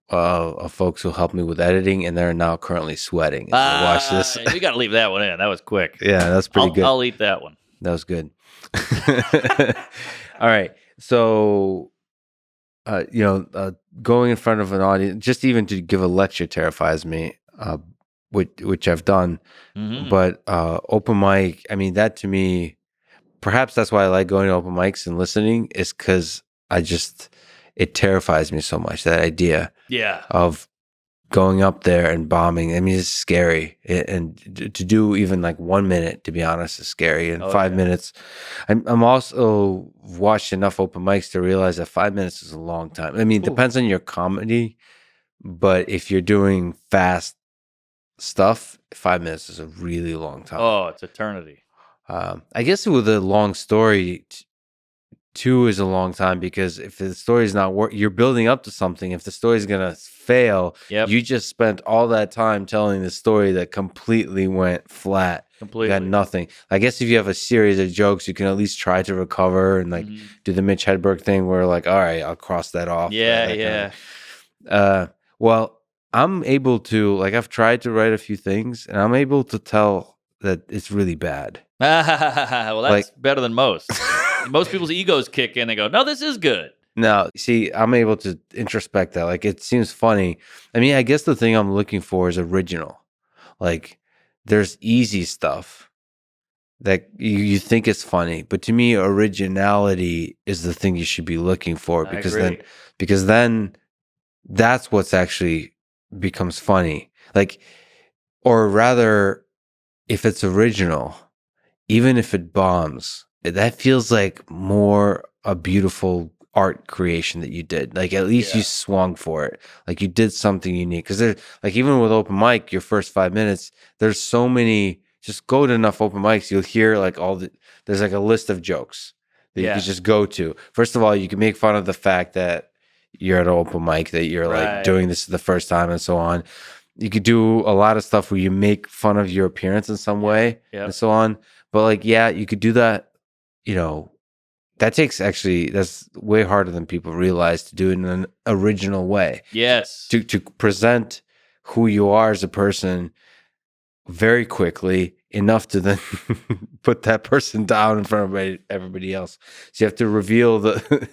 folks who help me with editing, and they're now currently sweating. Watch this. We got to leave that one in. That was quick. Yeah, that's pretty good. I'll eat that one. That was good. All right. So, going in front of an audience, just even to give a lecture terrifies me. which I've done. Mm-hmm. But open mic, I mean, that to me, perhaps that's why I like going to open mics and listening, is because it terrifies me so much, that idea Yeah. of going up there and bombing. I mean, it's scary. And to do even like 1 minute, to be honest, is scary. And 5 minutes, I'm also watched enough open mics to realize that 5 minutes is a long time. I mean, it depends on your comedy, but if you're doing fast stuff, 5 minutes is a really long time. Oh, it's eternity. I guess with a long story, 2 is a long time, because if the story is not you're building up to something. If the story is gonna fail, you just spent all that time telling the story that completely went flat. Completely. You got nothing. I guess if you have a series of jokes, you can at least try to recover and like do the Mitch Hedberg thing, where like, all right, I'll cross that off. Yeah. Well, I'm able to, like, I've tried to write a few things, and I'm able to tell that it's really bad. Well, that's better than most. Most people's egos kick in. They go, no, this is good. No, see, I'm able to introspect that. Like, it seems funny. I mean, I guess the thing I'm looking for is original. Like, there's easy stuff that you think is funny, but to me, originality is the thing you should be looking for, because then that's what's actually becomes funny. Like, or rather, if it's original, even if it bombs, that feels like more a beautiful art creation that you did. Like, at least you swung for it. Like, you did something unique. Because there's, like, even with open mic, your first 5 minutes, there's so many. Just go to enough open mics, you'll hear like there's like a list of jokes that you can just go to. First of all, you can make fun of the fact that you're at an open mic, that you're like doing this the first time, and so on. You could do a lot of stuff where you make fun of your appearance in some way, and so on. But like, you could do that. You know, that's way harder than people realize, to do it in an original way. Yes. To present who you are as a person very quickly, enough to then put that person down in front of everybody else. So you have to reveal the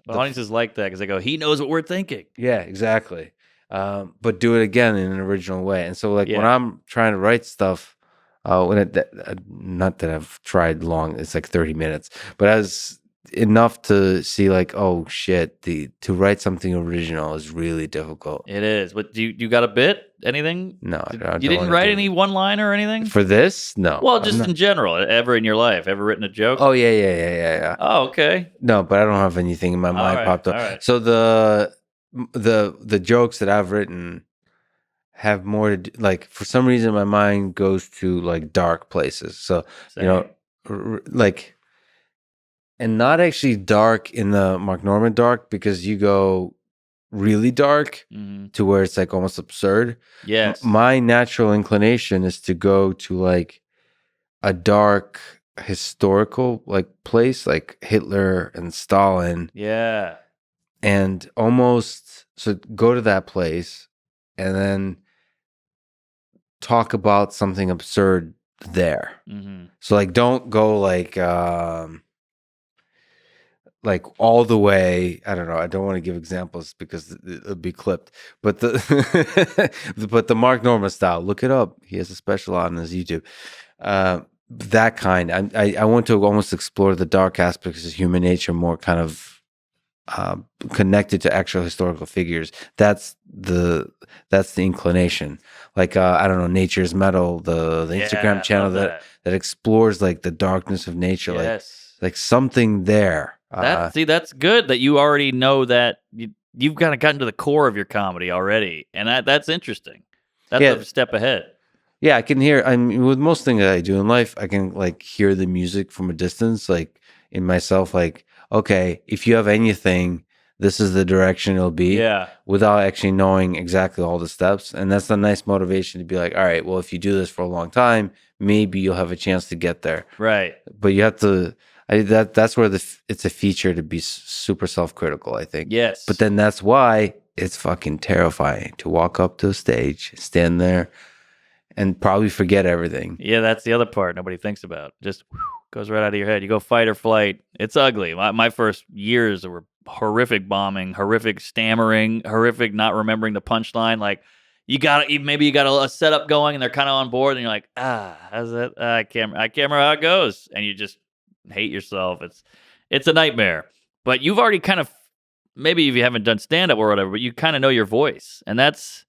audiences like that, because they go, he knows what we're thinking. Yeah, exactly. But do it again in an original way. And so, like, when I'm trying to write stuff, not that I've tried long, it's like 30 minutes, but as enough to see like, oh shit, to write something original is really difficult. It is. But do you got a bit? Anything? No, you didn't write any one-liner or anything for this? No. Well, just in general, ever in your life, ever written a joke? Oh yeah. Oh, okay. No, but I don't have anything in my mind popped up. Right. So the jokes that I've written have more to do, like, for some reason my mind goes to like dark places. So like, and not actually dark in the Mark Norman dark, because you go really dark to where it's like almost absurd. Yes. My natural inclination is to go to like a dark historical like place, like Hitler and Stalin. Yeah. And almost, so go to that place and then talk about something absurd there. So like, don't go like all the way. I don't know. I don't want to give examples because it'll be clipped. But the Mark Norman style, look it up. He has a special on his YouTube. That kind. I want to almost explore the dark aspects of human nature more, kind of connected to actual historical figures. That's the inclination. Like, I don't know, Nature's Metal, the Instagram channel that explores like the darkness of nature. Yes. Like something there. That's good that you already know that you've kind of gotten to the core of your comedy already, and that's interesting. That's a step ahead. Yeah, I can hear. I mean, with most things that I do in life, I can like hear the music from a distance, like in myself. Like, okay, if you have anything, this is the direction it'll be. Yeah. Without actually knowing exactly all the steps, and that's a nice motivation to be like, all right, well, if you do this for a long time, maybe you'll have a chance to get there. Right. But you have to. That's where it's a feature to be super self-critical, I think. Yes. But then that's why it's fucking terrifying to walk up to a stage, stand there, and probably forget everything. Yeah, that's the other part nobody thinks about. Just goes right out of your head. You go fight or flight. It's ugly. My first years were horrific bombing, horrific stammering, horrific not remembering the punchline. Like, maybe you got a setup going and they're kind of on board and you're like, how's that? I can't remember how it goes, and you just hate yourself. It's a nightmare. But you've already kind of, maybe if you haven't done stand up or whatever, but you kind of know your voice, and that's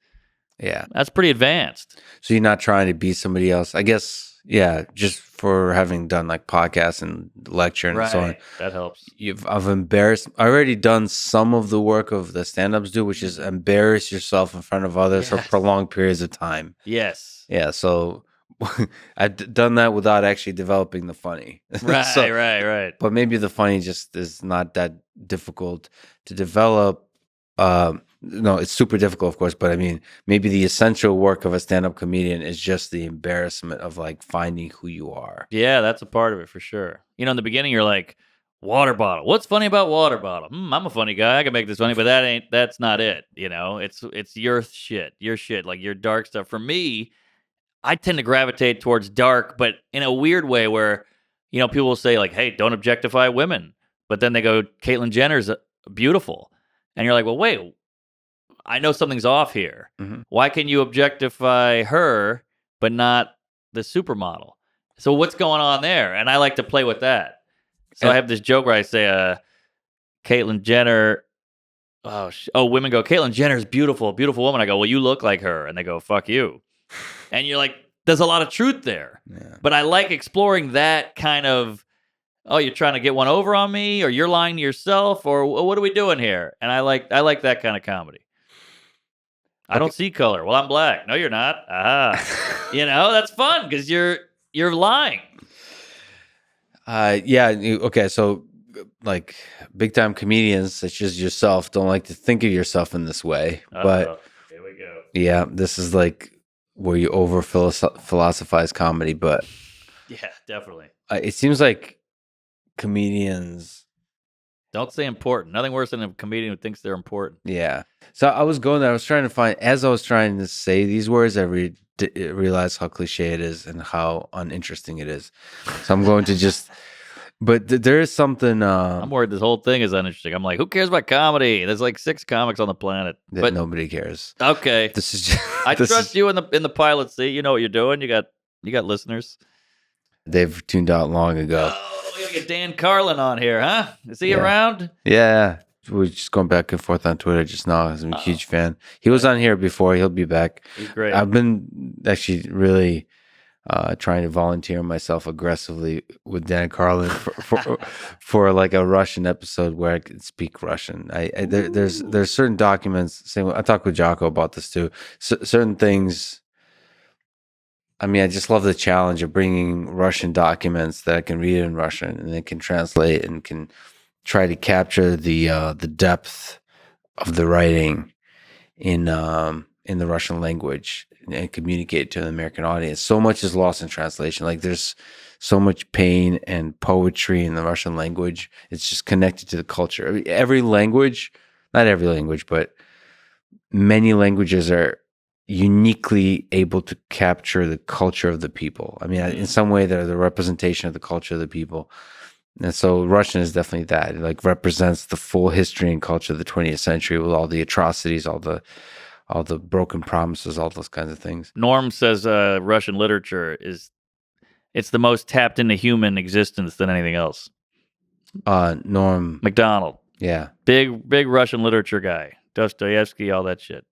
pretty advanced. So you're not trying to be somebody else, I guess. Yeah, just for having done like podcasts and lecture and so on. That helps. I've already done some of the work of the stand-ups do, which is embarrass yourself in front of others for prolonged periods of time. Yes. Yeah, so I've done that without actually developing the funny. Right. But maybe the funny just is not that difficult to develop. No, it's super difficult, of course, but I mean, maybe the essential work of a stand-up comedian is just the embarrassment of like finding who you are. Yeah, that's a part of it for sure. You know, in the beginning, you're like, water bottle. What's funny about water bottle? I'm a funny guy. I can make this funny, but that's not it. You know, it's your shit, like your dark stuff. For me, I tend to gravitate towards dark, but in a weird way where, you know, people will say like, hey, don't objectify women. But then they go, Caitlyn Jenner's beautiful. And you're like, well, wait, I know something's off here. Mm-hmm. Why can you objectify her, but not the supermodel? So what's going on there? And I like to play with that. So I have this joke where I say, Caitlyn Jenner, women go, Caitlyn Jenner's beautiful, beautiful woman. I go, well, you look like her. And they go, fuck you. And you're like, there's a lot of truth there. Yeah. But I like exploring that kind of, you're trying to get one over on me, or you're lying to yourself, or what are we doing here? And I like that kind of comedy. I don't see color. Well, I'm black. No, you're not. You know, that's fun because you're lying. Okay. So, like, big time comedians such as yourself don't like to think of yourself in this way. But here we go. Yeah, this is like where you over philosophize comedy. But yeah, definitely. It seems like comedians don't say important. Nothing worse than a comedian who thinks they're important. Yeah. So I was going there. I was trying to find, as I was trying to say these words, I realized how cliche it is and how uninteresting it is. So I'm going to just, but there is something. I'm worried this whole thing is uninteresting. I'm like, who cares about comedy? There's like 6 comics on the planet, but nobody cares. Okay. This is just, I trust you in the pilot seat. You know what you're doing. You got listeners. They've tuned out long ago. We gotta get Dan Carlin on here, huh? Is he around? Yeah. We're just going back and forth on Twitter just now. I'm a huge fan. He was on here before. He'll be back. He's great. I've been actually really trying to volunteer myself aggressively with Dan Carlin for like a Russian episode where I could speak Russian. There's certain documents. I talked with Jocko about this too. Certain things. I mean, I just love the challenge of bringing Russian documents that I can read in Russian and it can translate and can try to capture the depth of the writing in the Russian language and communicate to the American audience. So much is lost in translation. Like there's so much pain and poetry in the Russian language. It's just connected to the culture. I mean, every language, not every language, but many languages are uniquely able to capture the culture of the people. I mean, in some way, they're the representation of the culture of the people. And so Russian is definitely that. It like represents the full history and culture of the 20th century with all the atrocities, all the broken promises, all those kinds of things. Norm says Russian literature it's the most tapped into human existence than anything else. Norm Macdonald. Yeah. Big Russian literature guy. Dostoevsky, all that shit.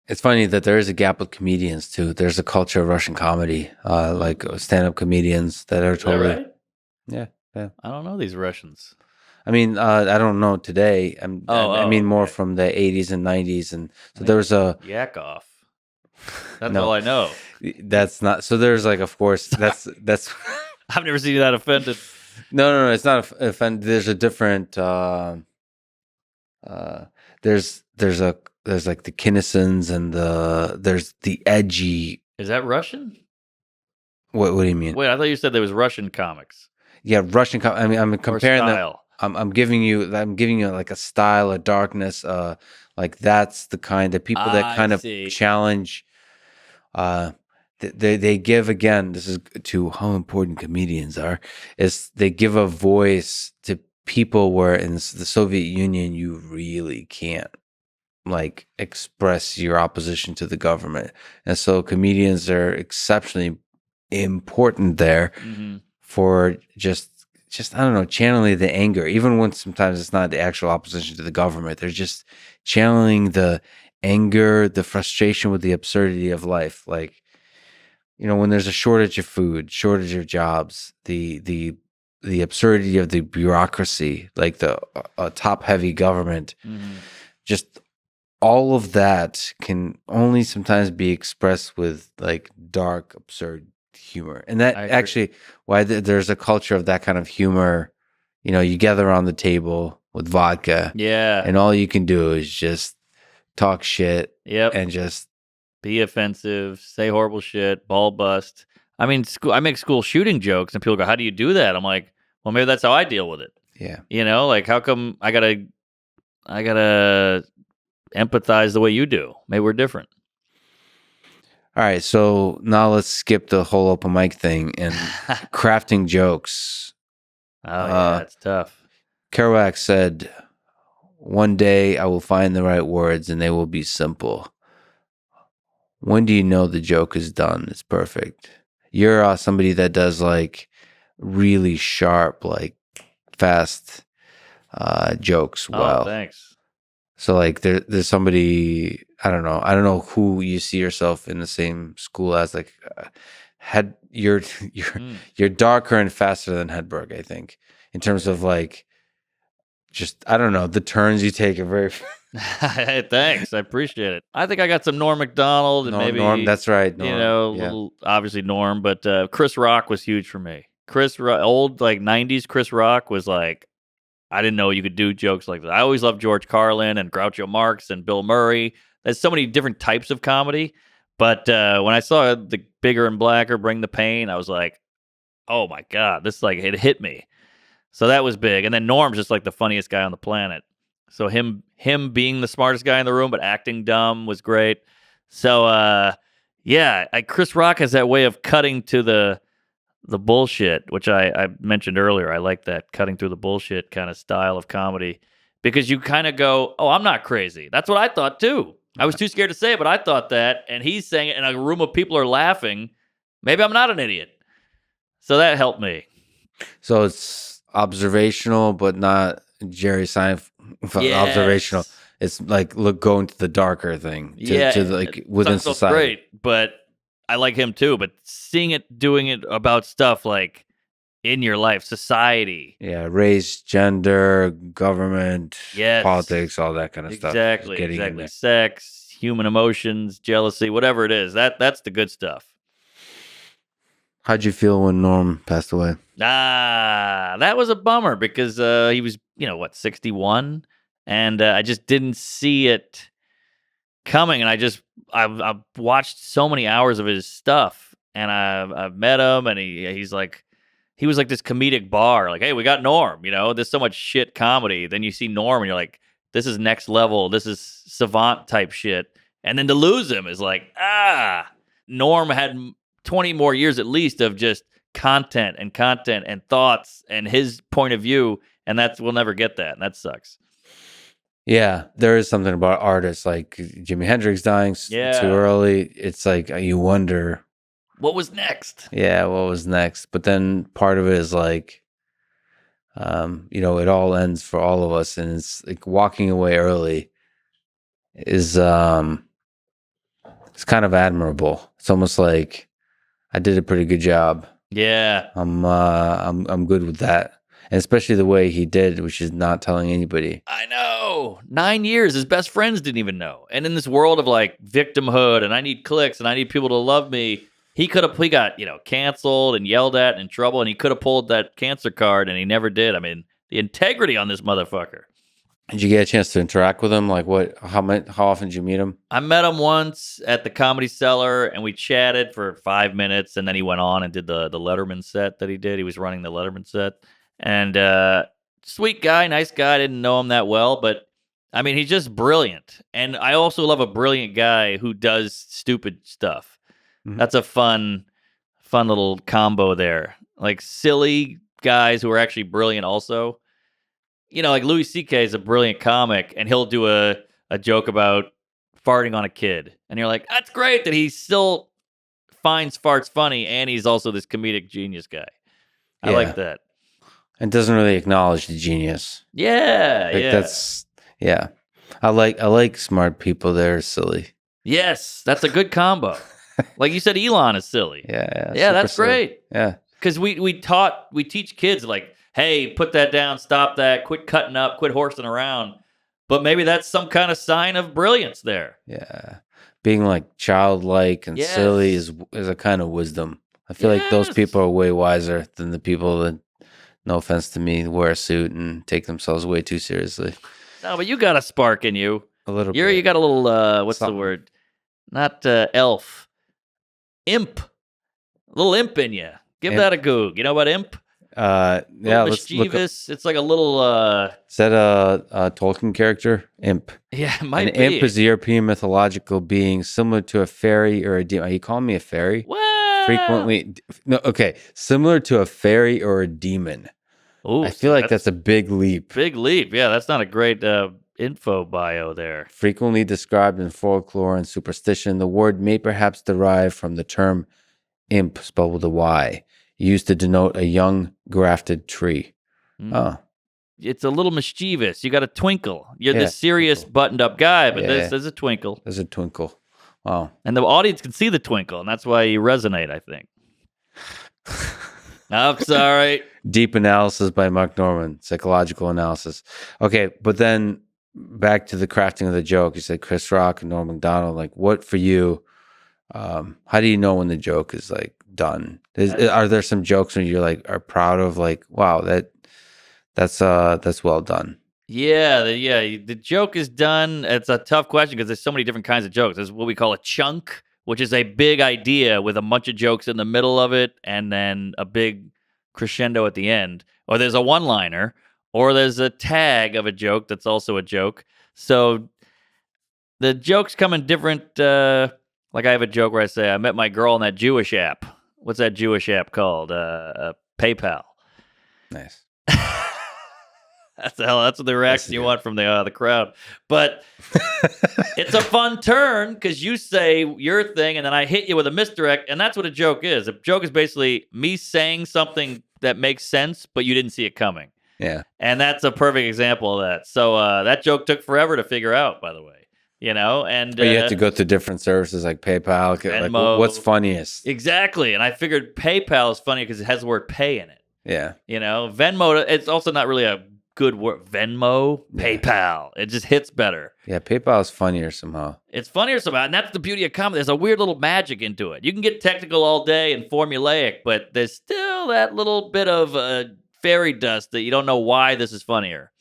It's funny that there is a gap with comedians too. There's a culture of Russian comedy, like stand-up comedians that are totally. Is that right? Yeah. I don't know these Russians. I mean, I don't know today. I mean more from the 80s and 90s, and so there was a Yakov. That's all I know. That's not. So there's like, of course, that's. I've never seen you that offended. No. It's not offended. There's a different. There's like the Kinnisons and there's the edgy. Is that Russian? What do you mean? Wait, I thought you said there was Russian comics. Yeah, Russian. I mean, I'm comparing them. I'm giving you like a style, a darkness. Like that's the kind of people that kind of challenge. They give, again. This is to how important comedians are. Is they give a voice to people where in the Soviet Union you really can't. like express your opposition to the government. And so comedians are exceptionally important there Mm-hmm. for just I don't know, channeling the anger, even when sometimes it's not the actual opposition to the government. They're just channeling the anger, the frustration with the absurdity of life. Like, when there's a shortage of food, shortage of jobs, the absurdity of the bureaucracy, like the top heavy government, Mm-hmm. just all of that can only sometimes be expressed with like dark, absurd humor. And that I agree. actually, why there's a culture of that kind of humor. You gather around the table with vodka, Yeah. and all you can do is just talk shit Yep. and just Be offensive, say horrible shit, ball bust. I mean, I make school shooting jokes, and people go, "How do you do that?" I'm like, "Well, maybe that's how I deal with it." yeah. Like how come I gotta empathize the way you do? Maybe we're different. All right, so now let's skip the whole open mic thing and crafting jokes. Oh yeah, it's tough. Kerouac said, "One day I will find the right words and they will be simple. When do you know the joke is done? It's perfect." You're somebody that does like really sharp, like fast jokes Oh, well. thanks. So like there's somebody, I don't know who you see yourself in the same school as, like head you're you're Mm. you're darker and faster than Hedberg, I think, in terms of like just I don't know, the turns you take are very Thanks, I appreciate it. I think I got some Norm Macdonald and no Norm, maybe that's right, Norm. Yeah. little obviously Norm, but Chris Rock was huge for me. Old like '90s Chris Rock was like I didn't know you could do jokes like that. I always loved George Carlin and Groucho Marx and Bill Murray. There's so many different types of comedy, but when I saw the Bigger and Blacker, Bring the Pain, I was like, oh my god, this like it hit me. So that was big. And then Norm's just like the funniest guy on the planet. So him being the smartest guy in the room but acting dumb was great. So yeah, Chris Rock has that way of cutting to the bullshit, which I mentioned earlier. I like that cutting through the bullshit kind of style of comedy because you kind of go, "Oh, I'm not crazy." That's what I thought too. I was too scared to say it, but I thought that, and he's saying it, and a room of people are laughing. Maybe I'm not an idiot. So that helped me. So it's observational, but not Jerry Seinfeld observational. Yes. It's like go into the darker thing Yeah, to like within Seinfeld's society. great, but I like him too. But seeing it, doing it about stuff like in your life, society. Yeah, race, gender, government, Yes. politics, all that kind of stuff. Exactly. Just getting in Exactly. there. Sex, human emotions, jealousy, whatever it is. That's the good stuff. How'd you feel when Norm passed away? That was a bummer because he was, 61, and I just didn't see it coming. And I've watched so many hours of his stuff, and I've met him, and he was like this comedic bar, like, hey, we got Norm. There's so much shit comedy. Then you see Norm, and you're like, this is next level. This is savant type shit. And then to lose him is like, Norm had 20 more years at least of just content and thoughts and his point of view, and we'll never get that, and that sucks. Yeah, there is something about artists like Jimi Hendrix dying too early. It's like you wonder what was next. Yeah, what was next? But then part of it is like, it all ends for all of us, and it's like walking away early is it's kind of admirable. It's almost like I did a pretty good job. Yeah, I'm good with that, and especially the way he did, which is not telling anybody. I know. 9 years, his best friends didn't even know. And in this world of like victimhood, and I need clicks, and I need people to love me, he got canceled and yelled at and in trouble, and he could have pulled that cancer card, and he never did. I mean, the integrity on this motherfucker. Did you get a chance to interact with him? Like what? How often did you meet him? I met him once at the Comedy Cellar, and we chatted for 5 minutes, and then he went on and did the Letterman set that he did. He was running the Letterman set, and sweet guy, nice guy. I didn't know him that well, but I mean, he's just brilliant. And I also love a brilliant guy who does stupid stuff. Mm-hmm. That's a fun little combo there. Like silly guys who are actually brilliant also. Like Louis C.K. is a brilliant comic, and he'll do a a joke about farting on a kid. And you're like, that's great that he still finds farts funny and he's also this comedic genius guy. I Yeah. like that. And doesn't really acknowledge the genius. Yeah, Like that's yeah. I like smart people that are silly. Yes, that's a good combo. Like you said, Elon is silly. Yeah, Yeah, super that's silly. great. Yeah. Because we teach kids like, hey, put that down, stop that, quit cutting up, quit horsing around. But maybe that's some kind of sign of brilliance there. Yeah. Being like childlike and silly is a kind of wisdom. I feel like those people are way wiser than the people that, no offense to me, wear a suit and take themselves way too seriously. No, but you got a spark in you. A little bit. You got a little, what's Something. the word? Not elf. Imp. A little imp in you. Give that a goog. You know about imp? Yeah, let's look up. Mischievous. It's like a little. Is that a Tolkien character? Imp. Yeah, it might An be. imp is a European mythological being similar to a fairy or a demon. Are you calling me a fairy? What? Frequently, no. Okay, similar to a fairy or a demon. Ooh, I feel like that's a big leap. Big leap. Yeah, that's not a great info bio there. Frequently described in folklore and superstition, the word may perhaps derive from the term imp, spelled with a Y, used to denote a young grafted tree. Oh. It's a little mischievous. You got a twinkle. You're this serious, buttoned-up guy, but there's a twinkle. There's a twinkle. Wow. And the audience can see the twinkle, and that's why you resonate, I think. I'm sorry. Deep analysis by Mark Norman, psychological analysis. Okay, but then back to the crafting of the joke. You said Chris Rock and Norm Macdonald. Like, what for you? How do you know when the joke is like done? Are there some jokes when you're like are proud of? Like, wow, that's well done. Yeah, the joke is done. It's a tough question because there's so many different kinds of jokes. There's what we call a chunk, which is a big idea with a bunch of jokes in the middle of it, and then a big crescendo at the end. Or there's a one-liner, or there's a tag of a joke that's also a joke. So the jokes come in different. Like I have a joke where I say, "I met my girl on that Jewish app." What's that Jewish app called? PayPal. Nice. That's the reaction you want from the crowd. But it's a fun turn because you say your thing and then I hit you with a misdirect, and that's what a joke is. A joke is basically me saying something that makes sense, but you didn't see it coming. Yeah. And that's a perfect example of that. So that joke took forever to figure out, by the way. And you have to go through different services like PayPal. Venmo. Like, what's funniest? Exactly. And I figured PayPal is funny because it has the word pay in it. Yeah. Venmo, it's also not really a good word. Venmo, PayPal. It just hits better. Yeah, PayPal is funnier somehow. It's funnier somehow, and that's the beauty of comedy. There's a weird little magic into it. You can get technical all day and formulaic, but there's still that little bit of fairy dust that you don't know why this is funnier.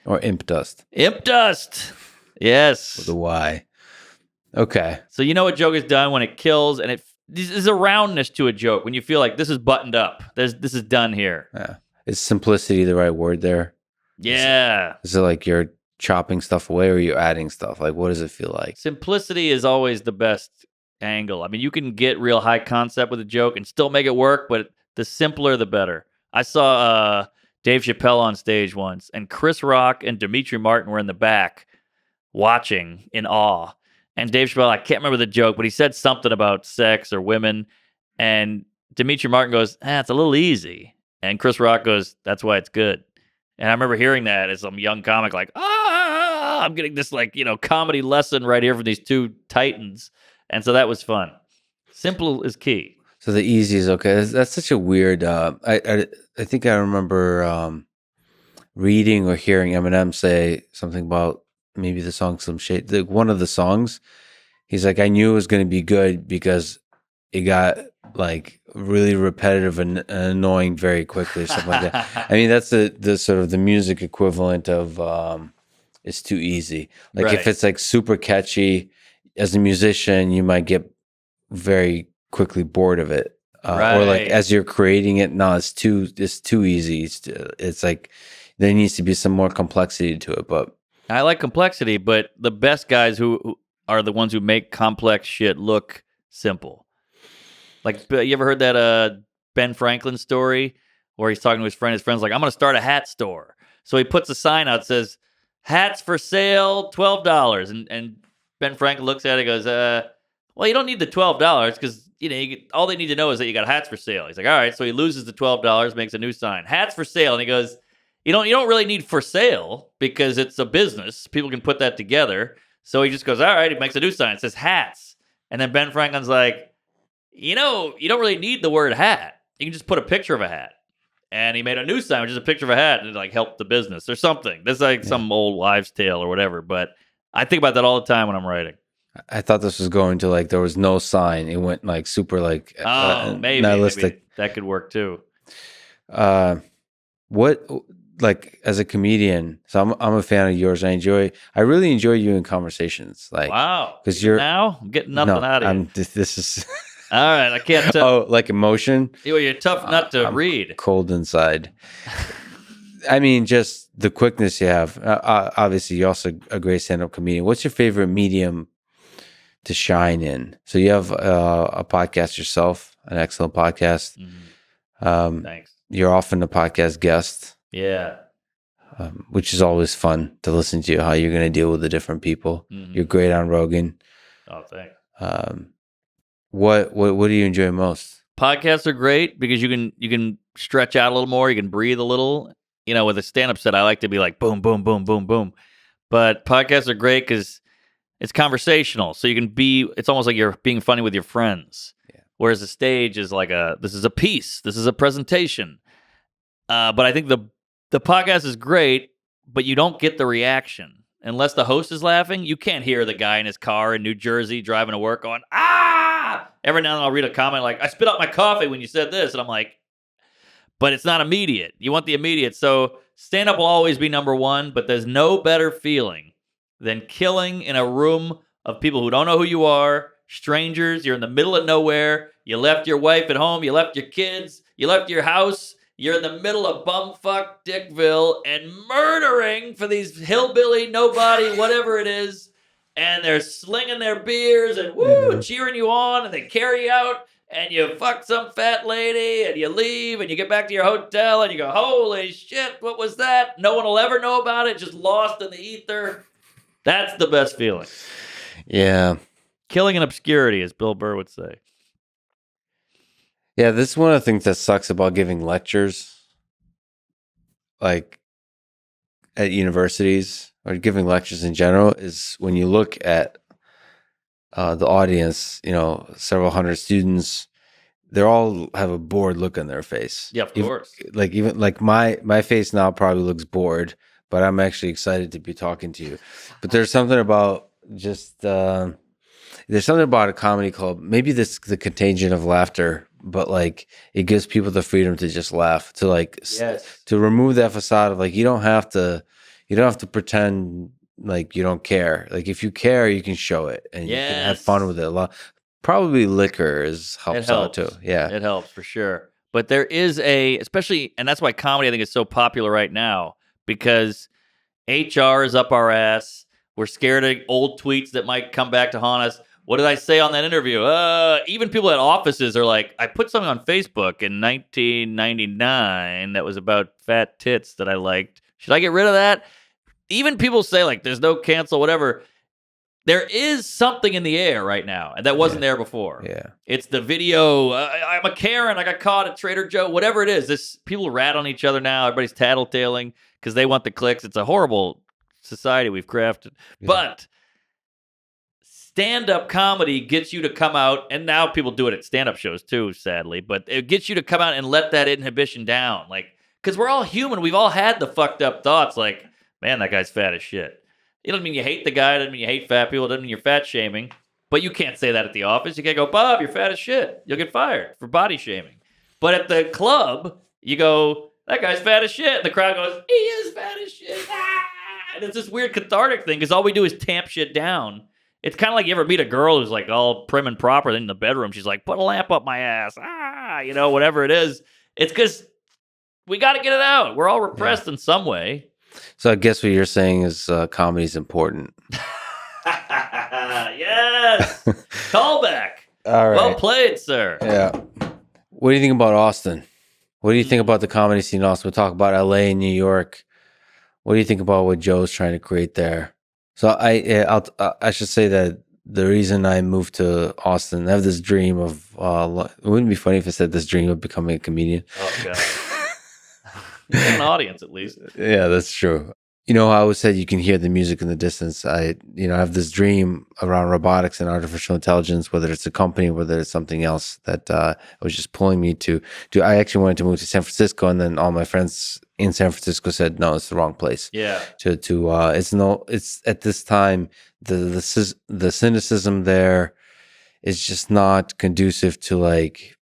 Or imp dust. Imp dust. Yes. With a Y. Okay. So you know a joke is done when it kills, and there's a roundness to a joke when you feel like this is buttoned up. This is done here. Yeah. Is simplicity the right word there? Yeah. Is it like you're chopping stuff away or are you adding stuff? Like, what does it feel like? Simplicity is always the best angle. I mean, you can get real high concept with a joke and still make it work, but the simpler, the better. I saw Dave Chappelle on stage once, and Chris Rock and Demetri Martin were in the back watching in awe. And Dave Chappelle, I can't remember the joke, but he said something about sex or women. And Demetri Martin goes, it's a little easy. And Chris Rock goes, that's why it's good. And I remember hearing that as some young comic, like, I'm getting this, comedy lesson right here from these two titans. And so that was fun. Simple is key. So the easy is okay. That's such a weird, I think I remember reading or hearing Eminem say something about maybe the song Some Shade. One of the songs, he's like, I knew it was going to be good because it got like really repetitive and annoying very quickly or something like that. I mean, that's the sort of the music equivalent of it's too easy. Like if it's like super catchy, as a musician, you might get very quickly bored of it. Or like as you're creating it, no, it's too easy. It's like there needs to be some more complexity to it. But I like complexity, but the best guys who are the ones who make complex shit look simple. Like, you ever heard that Ben Franklin story where he's talking to his friend? His friend's like, I'm going to start a hat store. So he puts a sign out that says, hats for sale, $12. And Ben Franklin looks at it and goes, well, you don't need the $12 because, all they need to know is that you got hats for sale. He's like, all right. So he loses the $12, makes a new sign, hats for sale. And he goes, you don't really need for sale because it's a business. People can put that together. So he just goes, all right. He makes a new sign. It says hats. And then Ben Franklin's like, you don't really need the word hat. You can just put a picture of a hat. And he made a new sign, which is a picture of a hat, and it like helped the business or something. That's like some old wives' tale or whatever. But I think about that all the time when I'm writing. I thought this was going to like there was no sign. It went like super like maybe that could work too. What like as a comedian? So I'm a fan of yours. I really enjoy you in conversations. Like wow, because you're I'm getting nothing out of you. This is. All right, I can't tell. Oh, like emotion? You're a tough nut to read. Cold inside. I mean, just the quickness you have. Obviously, you're also a great stand-up comedian. What's your favorite medium to shine in? So you have a podcast yourself, an excellent podcast. Mm-hmm. Thanks. You're often a podcast guest. Yeah. Which is always fun to listen to how you're going to deal with the different people. Mm-hmm. You're great on Rogan. Oh, thanks. What do you enjoy most? Podcasts are great because you can stretch out a little more, you can breathe a little. With a stand-up set, I like to be like boom, boom, boom, boom, boom. But podcasts are great because it's conversational, so you can it's almost like you're being funny with your friends. Yeah. Whereas the stage is like this is a piece, this is a presentation. But I think the podcast is great, but you don't get the reaction unless the host is laughing. You can't hear the guy in his car in New Jersey driving to work going ah. Every now and then I'll read a comment like, I spit out my coffee when you said this. And I'm like, but it's not immediate. You want the immediate. So stand-up will always be number one, but there's no better feeling than killing in a room of people who don't know who you are, strangers. You're in the middle of nowhere. You left your wife at home. You left your kids. You left your house. You're in the middle of bumfuck Dickville and murdering for these hillbilly, nobody, whatever it is. And they're slinging their beers and woo, cheering you on, and they carry you out, and you fuck some fat lady, and you leave, and you get back to your hotel, and you go, holy shit, what was that? No one will ever know about it, just lost in the ether. That's the best feeling. Yeah. Killing in obscurity, as Bill Burr would say. Yeah, this is one of the things that sucks about giving lectures, like at universities, or giving lectures in general, is when you look at the audience, several hundred students, they all have a bored look on their face. Yeah, of course. Even my face now probably looks bored, but I'm actually excited to be talking to you. But there's something about just there's something about a comedy club. Maybe the contagion of laughter, but like it gives people the freedom to just laugh, to to remove that facade of like you don't have to pretend like you don't care. Like if you care, you can show it and you can have fun with it a lot. Probably liquor helps out too. Yeah, it helps for sure. But there is especially, and that's why comedy I think is so popular right now, because HR is up our ass. We're scared of old tweets that might come back to haunt us. What did I say on that interview? Even people at offices are like, I put something on Facebook in 1999 that was about fat tits that I liked. Should I get rid of that? Even people say like, there's no cancel, whatever. There is something in the air right now, and that wasn't there before. Yeah, it's the video. I'm a Karen. I got caught at Trader Joe. Whatever it is, people rat on each other now. Everybody's tattletaling because they want the clicks. It's a horrible society we've crafted. Yeah. But stand-up comedy gets you to come out, and now people do it at stand-up shows too, sadly. But it gets you to come out and let that inhibition down, like because we're all human. We've all had the fucked up thoughts, like, man, that guy's fat as shit. It doesn't mean you hate the guy. It doesn't mean you hate fat people. It doesn't mean you're fat shaming. But you can't say that at the office. You can't go, Bob, you're fat as shit. You'll get fired for body shaming. But at the club, you go, that guy's fat as shit. And the crowd goes, he is fat as shit. Ah! And it's this weird cathartic thing because all we do is tamp shit down. It's kind of like you ever meet a girl who's like all prim and proper. Then in the bedroom, she's like, put a lamp up my ass. Whatever it is. It's because we got to get it out. We're all repressed in some way. So I guess what you're saying is comedy is important. Yes. Callback. All right. Well played, sir. Yeah. What do you think about Austin? What do you think about the comedy scene in Austin? We'll talk about LA and New York. What do you think about what Joe's trying to create there? So I should say that the reason I moved to Austin, I have this dream of. It wouldn't be funny if I said this dream of becoming a comedian. Oh god. You got an audience at least. Yeah, that's true. You know, I always said you can hear the music in the distance. I have this dream around robotics and artificial intelligence, whether it's a company, whether it's something else that was just pulling me to. I actually wanted to move to San Francisco, and then all my friends in San Francisco said, "No, it's the wrong place." Yeah. It's at this time the cynicism there is just not conducive to like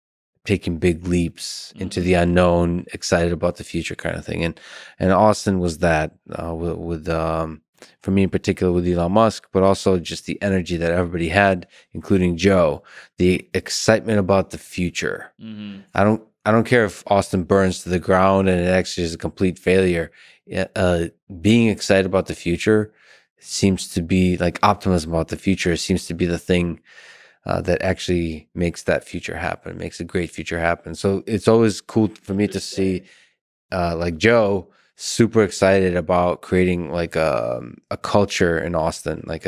taking big leaps into the unknown, excited about the future kind of thing. And Austin was that with for me in particular with Elon Musk, but also just the energy that everybody had, including Joe, the excitement about the future. I don't care if Austin burns to the ground and it actually is a complete failure. Being excited about the future seems to be like optimism about the future seems to be the thing that actually makes that future happen, makes a great future happen. So it's always cool for me to see like Joe super excited about creating like a culture in Austin, like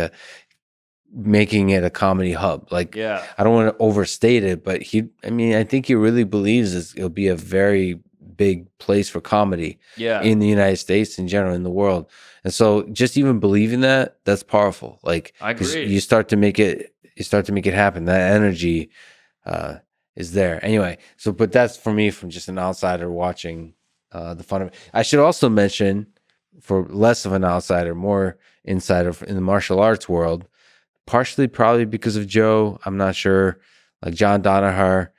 making it a comedy hub. Like, Yeah. I don't want to overstate it, but I think he really believes it'll be a very big place for comedy Yeah. in the United States in general, in the world. And so just even believing that's powerful. Like, I 'cause agree. you start to make it happen. That energy is there. Anyway, so, but that's for me from just an outsider watching the fun of it. I should also mention, for less of an outsider, more insider in the martial arts world, partially probably because of Joe, I'm not sure, like John Danaher,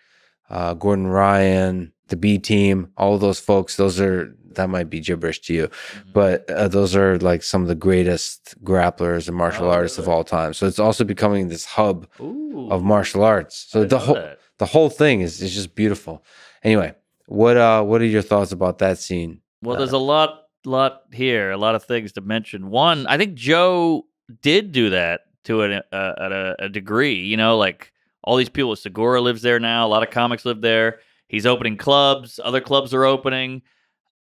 Gordon Ryan, the B team, all of those folks, that might be gibberish to you, but those are like some of the greatest grapplers and martial artists of all time. So it's also becoming this hub of martial arts. So the whole thing is just beautiful. Anyway, what are your thoughts about that scene? Well, there's a lot here, a lot of things to mention. One, I think Joe did do that to at a degree. You know, like all these people. Segura lives there now. A lot of comics live there. He's opening clubs. Other clubs are opening.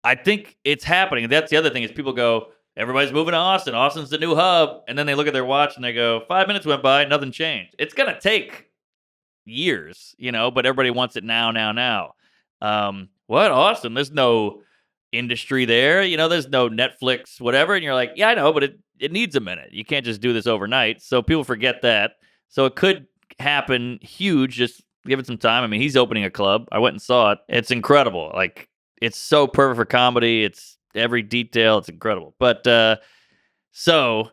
I think it's happening. That's the other thing is people go, everybody's moving to Austin. Austin's the new hub. And then they look at their watch and they go, 5 minutes went by, nothing changed. It's going to take years, but everybody wants it now. What? Austin? There's no industry there. There's no Netflix, whatever. And you're like, yeah, I know, but it needs a minute. You can't just do this overnight. So people forget that. So it could happen huge. Just give it some time. I mean, he's opening a club. I went and saw it. It's incredible. Like, it's so perfect for comedy. It's every detail. It's incredible. But so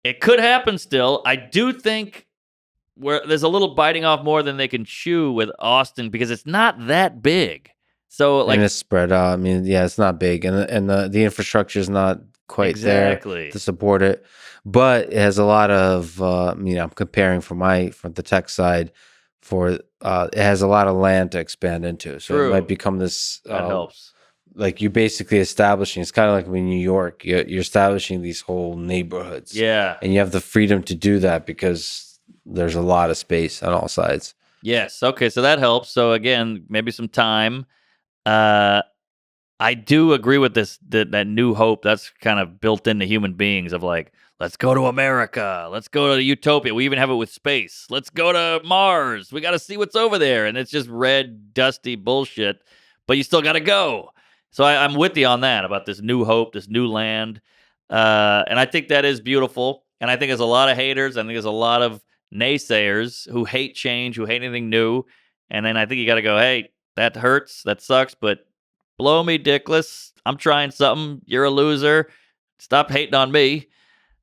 it could happen still. I do think where there's a little biting off more than they can chew with Austin because it's not that big. So like, and it's spread out. I mean, yeah, it's not big, and the infrastructure is not quite there to support it. But it has a lot of. I'm comparing from the tech side. It has a lot of land to expand into, so True. It might become this. That helps. Like you're basically establishing. It's kind of like in New York. You're establishing these whole neighborhoods. Yeah, and you have the freedom to do that because there's a lot of space on all sides. Yes. Okay. So that helps. So again, maybe some time. I do agree with this that new hope that's kind of built into human beings of like, let's go to America, let's go to utopia. We even have it with space. Let's go to Mars. We got to see what's over there, and it's just red, dusty bullshit. But you still got to go. So I'm with you on that about this new hope, this new land, and I think that is beautiful. And I think there's a lot of haters. I think there's a lot of naysayers who hate change, who hate anything new. And then I think you got to go, hey, that hurts, that sucks, but blow me, dickless. I'm trying something. You're a loser. Stop hating on me.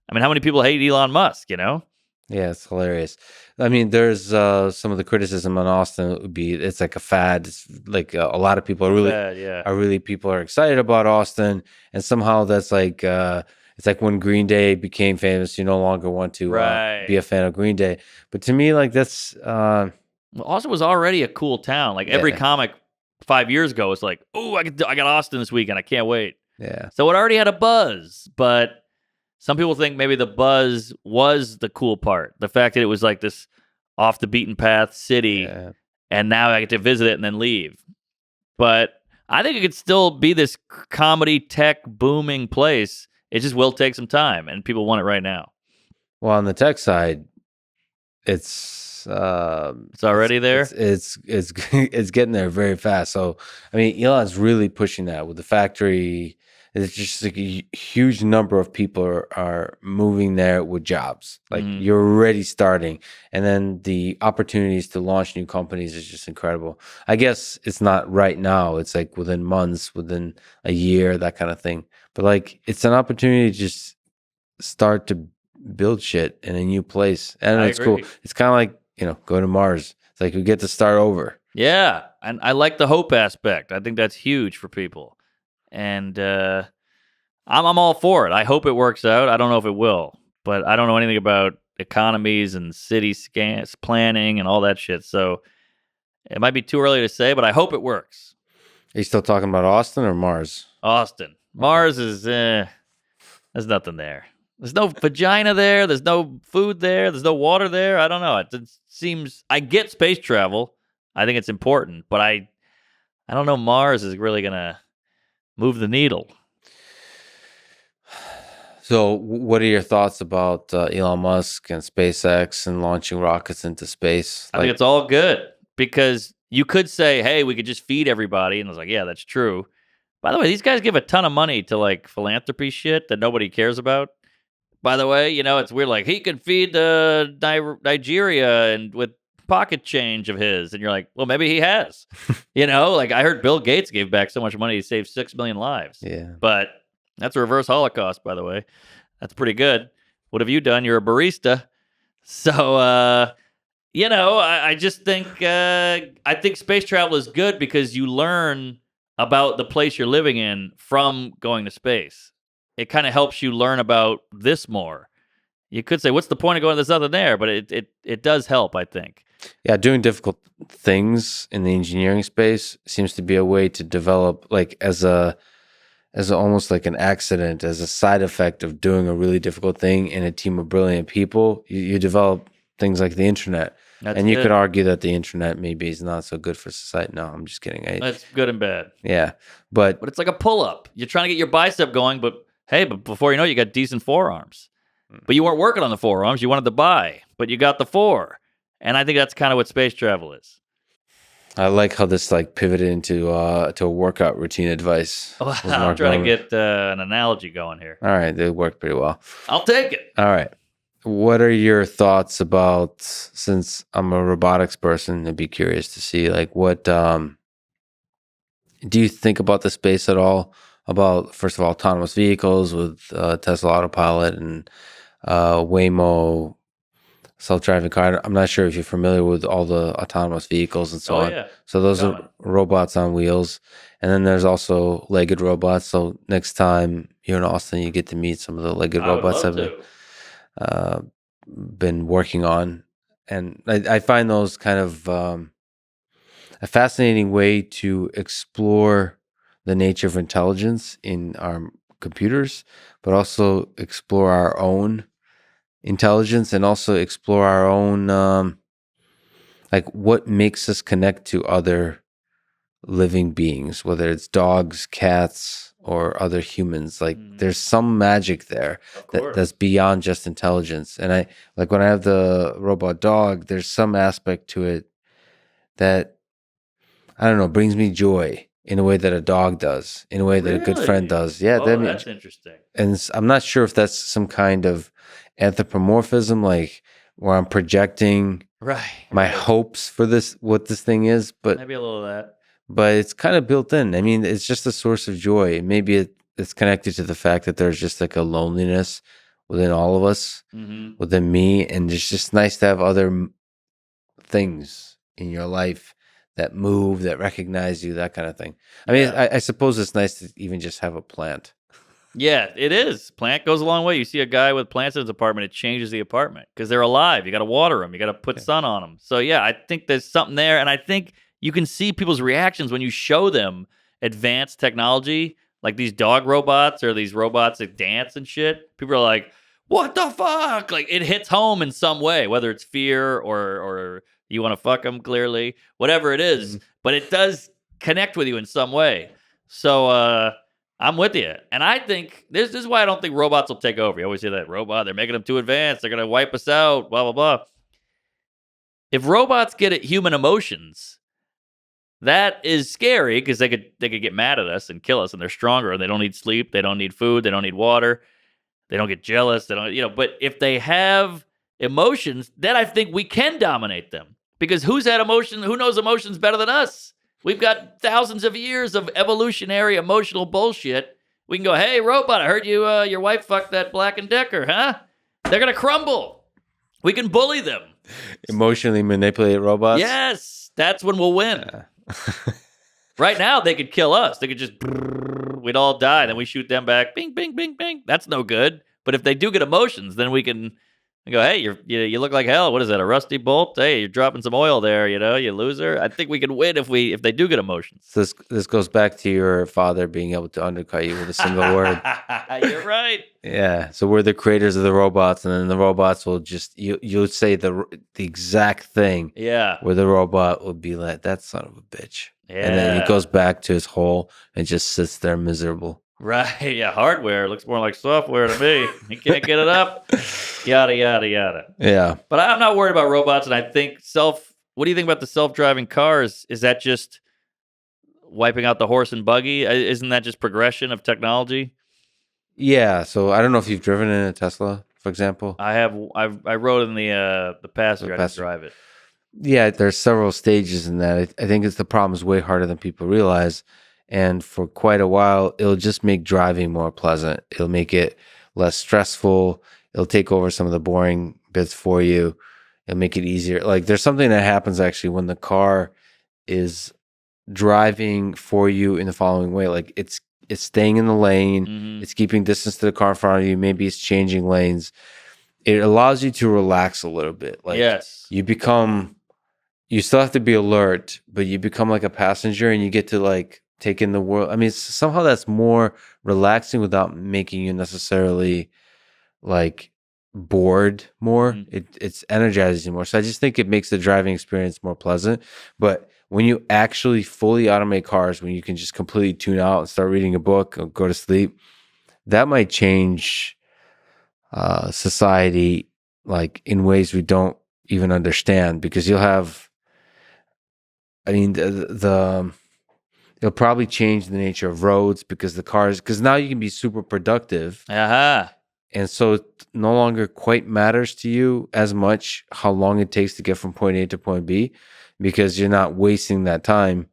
I mean, how many people hate Elon Musk, Yeah, it's hilarious. I mean, there's some of the criticism on Austin would be it's like a fad. It's like a lot of people are excited about Austin, and somehow that's like it's like when Green Day became famous, you no longer want to be a fan of Green Day. But to me, like that's well, Austin was already a cool town. Like every comic 5 years ago was like, oh, I got Austin this weekend. I can't wait. Yeah. So it already had a buzz, but some people think maybe the buzz was the cool part. The fact that it was like this off the beaten path city, and now I get to visit it and then leave. But I think it could still be this comedy tech booming place. It just will take some time, and people want it right now. Well, on the tech side, it's It's already there. it's getting there very fast. So I mean, Elon's really pushing that with the factory. It's just like a huge number of people are moving there with jobs. Like you're already starting, and then the opportunities to launch new companies is just incredible. I guess it's not right now. It's like within months, within a year, that kind of thing. But like, it's an opportunity to just start to build shit in a new place. And I it's cool. agree. It's kind of like, go to Mars. It's like we get to start over. Yeah, and I like the hope aspect. I think that's huge for people, and I'm all for it. I hope it works out. I don't know if it will, but I don't know anything about economies and city scans, planning, and all that shit. So it might be too early to say, but I hope it works. Are you still talking about Austin or Mars? Austin, Mars is there's nothing there. There's no vagina there. There's no food there. There's no water there. I don't know. It seems I get space travel. I think it's important, but I don't know Mars is really gonna move the needle. So, what are your thoughts about Elon Musk and SpaceX and launching rockets into space? I think it's all good because you could say, hey, we could just feed everybody. And I was like, yeah, that's true. By the way, these guys give a ton of money to like philanthropy shit that nobody cares about. By the way, it's weird. Like he could feed Nigeria and with pocket change of his. And you're like, well, maybe he has, like I heard Bill Gates gave back so much money. He saved 6 million lives. Yeah. But that's a reverse Holocaust, by the way. That's pretty good. What have you done? You're a barista. So, I just think I think space travel is good because you learn about the place you're living in from going to space. It kind of helps you learn about this more. You could say, what's the point of going to this other there? But it does help, I think. Yeah, doing difficult things in the engineering space seems to be a way to develop, like as almost like an accident, as a side effect of doing a really difficult thing in a team of brilliant people. You develop things like the internet. And you could argue that the internet maybe is not so good for society. No, I'm just kidding. That's good and bad. Yeah, but it's like a pull-up. You're trying to get your bicep going, but hey, but before you know it, you got decent forearms. But you weren't working on the forearms. You wanted to buy, but you got the four. And I think that's kind of what space travel is. I like how this like pivoted into to a workout routine advice. Oh, I'm trying to get an analogy going here. All right, they worked pretty well. I'll take it. All right. What are your thoughts about, since I'm a robotics person, I'd be curious to see like what do you think about the space at all? About, first of all, autonomous vehicles with Tesla Autopilot and Waymo self-driving car. I'm not sure if you're familiar with all the autonomous vehicles and so on. Yeah. So those are robots on wheels. And then there's also legged robots. So next time you're in Austin, you get to meet some of the legged robots I've been working on. And I find those kind of a fascinating way to explore the nature of intelligence in our computers, but also explore our own intelligence and also explore our own like what makes us connect to other living beings, whether it's dogs, cats, or other humans. Like there's some magic there that's beyond just intelligence. And I like when I have the robot dog, there's some aspect to it that, I don't know, brings me joy in a way that a dog does, in a way that a good friend does. Yeah, that's interesting. And I'm not sure if that's some kind of anthropomorphism, like where I'm projecting my hopes for this, what this thing is, but maybe a little of that. But it's kind of built in. I mean, it's just a source of joy. Maybe it's connected to the fact that there's just like a loneliness within all of us, within me, and it's just nice to have other things in your life that move, that recognize you, that kind of thing. I mean, I suppose it's nice to even just have a plant. Yeah, it is. Plant goes a long way. You see a guy with plants in his apartment, it changes the apartment because they're alive. You got to water them. You got to put sun on them. So yeah, I think there's something there, and I think you can see people's reactions when you show them advanced technology, like these dog robots or these robots that dance and shit. People are like, "What the fuck?" Like it hits home in some way, whether it's fear or you want to fuck them, clearly, whatever it is. But it does connect with you in some way. So I'm with you. And I think this is why I don't think robots will take over. You always hear that they're making them too advanced. They're going to wipe us out, blah, blah, blah. If robots get at human emotions, that is scary because they could get mad at us and kill us, and they're stronger and they don't need sleep, they don't need food, they don't need water, they don't get jealous, they don't, but if they have emotions, then I think we can dominate them. Because who knows emotions better than us? We've got thousands of years of evolutionary emotional bullshit. We can go, hey, robot, I heard your wife fucked that Black & Decker, huh? They're going to crumble. We can bully them. Emotionally manipulate robots? Yes, that's when we'll win. Yeah. Right now, they could kill us. They could just, we'd all die. Then we shoot them back. Bing, bing, bing, bing. That's no good. But if they do get emotions, then we can go, hey, you look like hell. What is that, a rusty bolt? Hey, you're dropping some oil there, you loser. I think we can win if they do get emotions. So this goes back to your father being able to undercut you with a single word. You're right. Yeah. So we're the creators of the robots, and then the robots will just you'll say the exact thing. Yeah. Where the robot will be like, that son of a bitch. Yeah. And then he goes back to his hole and just sits there miserable. Right. Yeah. Hardware looks more like software to me. You can't get it up. Yada, yada, yada. Yeah. But I'm not worried about robots. And I think what do you think about the self-driving cars? Is that just wiping out the horse and buggy? Isn't that just progression of technology? Yeah. So I don't know if you've driven in a Tesla, for example. I have. I rode in the passenger. I didn't drive it. Yeah. There's several stages in that. I think the problem is way harder than people realize. And for quite a while, it'll just make driving more pleasant. It'll make it less stressful. It'll take over some of the boring bits for you. It'll make it easier. Like there's something that happens actually when the car is driving for you in the following way. Like it's staying in the lane. Mm-hmm. It's keeping distance to the car in front of you. Maybe it's changing lanes. It allows you to relax a little bit. Like yes. You still have to be alert, but you become like a passenger and you get to like take in the world. I mean, somehow that's more relaxing without making you necessarily like bored more. Mm-hmm. It's energizes you more. So I just think it makes the driving experience more pleasant. But when you actually fully automate cars, when you can just completely tune out and start reading a book or go to sleep, that might change society like in ways we don't even understand, because you'll have, I mean, it'll probably change the nature of roads because now you can be super productive. Uh-huh. And so it no longer quite matters to you as much how long it takes to get from point A to point B, because you're not wasting that time.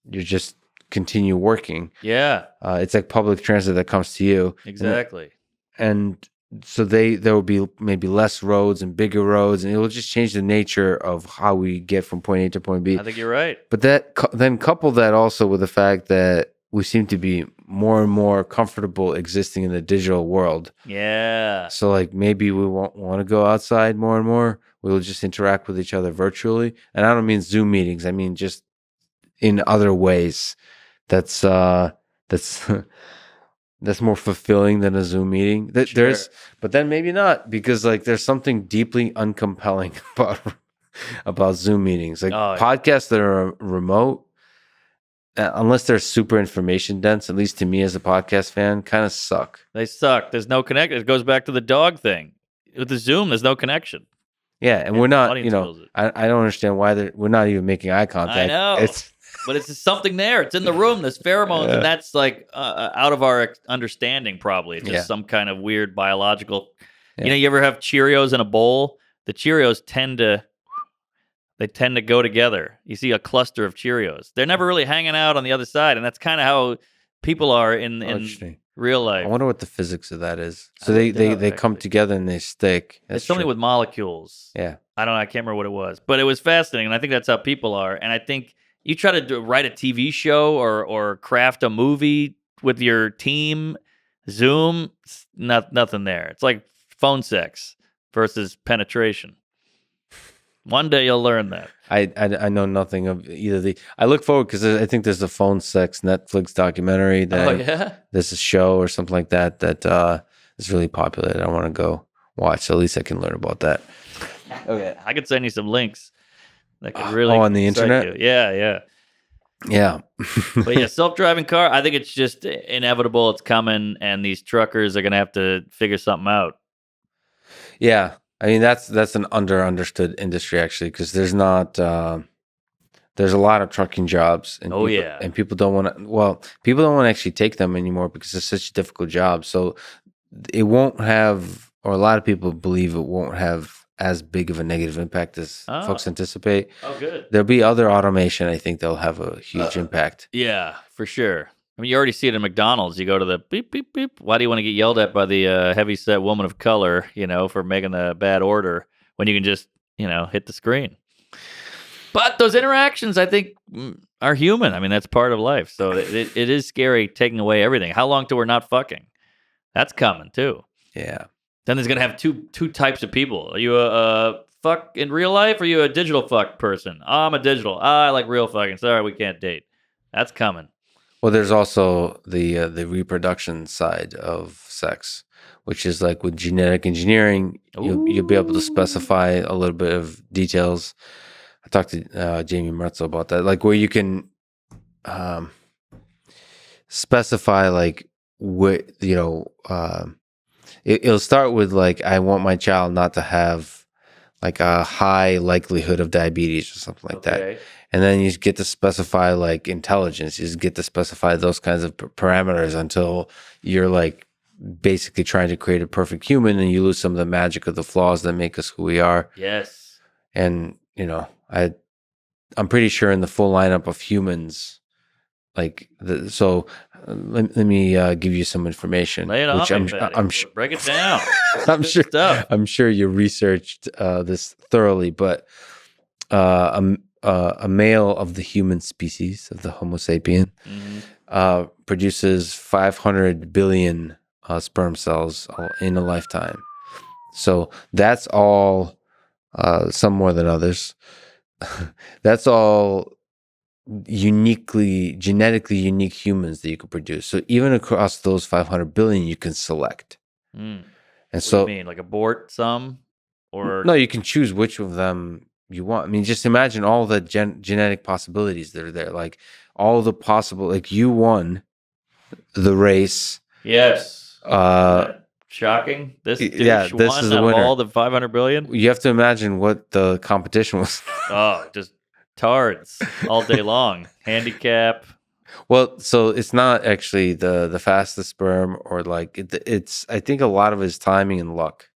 You're just continue working. Yeah. It's like public transit that comes to you. Exactly. And so there will be maybe less roads and bigger roads, and it will just change the nature of how we get from point A to point B. I think you're right. But then couple that also with the fact that we seem to be more and more comfortable existing in the digital world. Yeah. So like maybe we won't want to go outside more and more. We'll just interact with each other virtually. And I don't mean Zoom meetings. I mean just in other ways. That's that's more fulfilling than a Zoom meeting. Sure. But then maybe not, because like there's something deeply uncompelling about Zoom meetings. Like podcasts that are remote, unless they're super information dense, at least to me as a podcast fan, kind of suck. They suck. There's no connection. It goes back to the dog thing. With the Zoom, there's no connection. Yeah, and we're not, I don't understand why we're not even making eye contact. I know. But it's just something there. It's in the room. There's pheromones, and that's like out of our understanding. Probably it's just some kind of weird biological. Yeah. You ever have Cheerios in a bowl? The Cheerios tend to go together. You see a cluster of Cheerios. They're never really hanging out on the other side, and that's kind of how people are in real life. I wonder what the physics of that is. So they come together and they stick. It's something with molecules. Yeah, I can't remember what it was, but it was fascinating, and I think that's how people are. And I think. You try to write a TV show or craft a movie with your team, Zoom, nothing there. It's like phone sex versus penetration. One day you'll learn that. I know nothing of either I look forward because I think there's a phone sex Netflix documentary that there's a show or something like that is really popular that I want to go watch. So at least I can learn about that. Okay, I could send you some links. That could really on the internet? you. Yeah. Yeah. But yeah, self-driving car, I think it's just inevitable. It's coming, and these truckers are gonna have to figure something out. Yeah. I mean, that's an understood industry actually, because there's a lot of trucking jobs, and Oh yeah. people don't want to. Well, people don't want to actually take them anymore because it's such a difficult job. So it won't have, or a lot of people believe it won't have as big of a negative impact as folks Oh. anticipate. Oh, good. There'll be other automation. I think they'll have a huge impact. Yeah, for sure. I mean, you already see it in McDonald's. You go to the beep beep beep. Why do you want to get yelled at by the heavy-set woman of color? For making a bad order when you can just hit the screen. But those interactions, I think, are human. I mean, that's part of life. So it is scary taking away everything. How long till we're not fucking? That's coming too. Yeah. Then there's gonna have two types of people. Are you a fuck in real life, or are you a digital fuck person? Oh, I'm a digital. I like real fucking. Sorry, we can't date. That's coming. Well, there's also the reproduction side of sex, which is like with genetic engineering, you'll be able to specify a little bit of details. I talked to Jamie Mertzel about that, like where you can specify like what it'll start with like, I want my child not to have like a high likelihood of diabetes or something like that. And then you get to specify like intelligence. You just get to specify those kinds of parameters until you're like basically trying to create a perfect human, and you lose some of the magic of the flaws that make us who we are. Yes. And I'm pretty sure in the full lineup of humans, like let me give you some information. Lay it on me, I'm sure. Break it down. I'm Good sure. stuff. I'm sure you researched this thoroughly, but a male of the human species, of the Homo sapien, produces 500 billion sperm cells in a lifetime. So that's all. Some more than others. That's all genetically unique humans that you could produce. So even across those 500 billion, you can select. And what so, do you mean, like abort some, or no, you can choose which of them you want. I mean, just imagine all the genetic possibilities that are there. Like all the possible, like you won the race. yes. Shocking. This douche this won is the out of winner. all the 500 billion. You have to imagine what the competition was. Oh, just tards all day long. Handicap. Well, so it's not actually the fastest sperm, or like it's. I think a lot of it is timing and luck.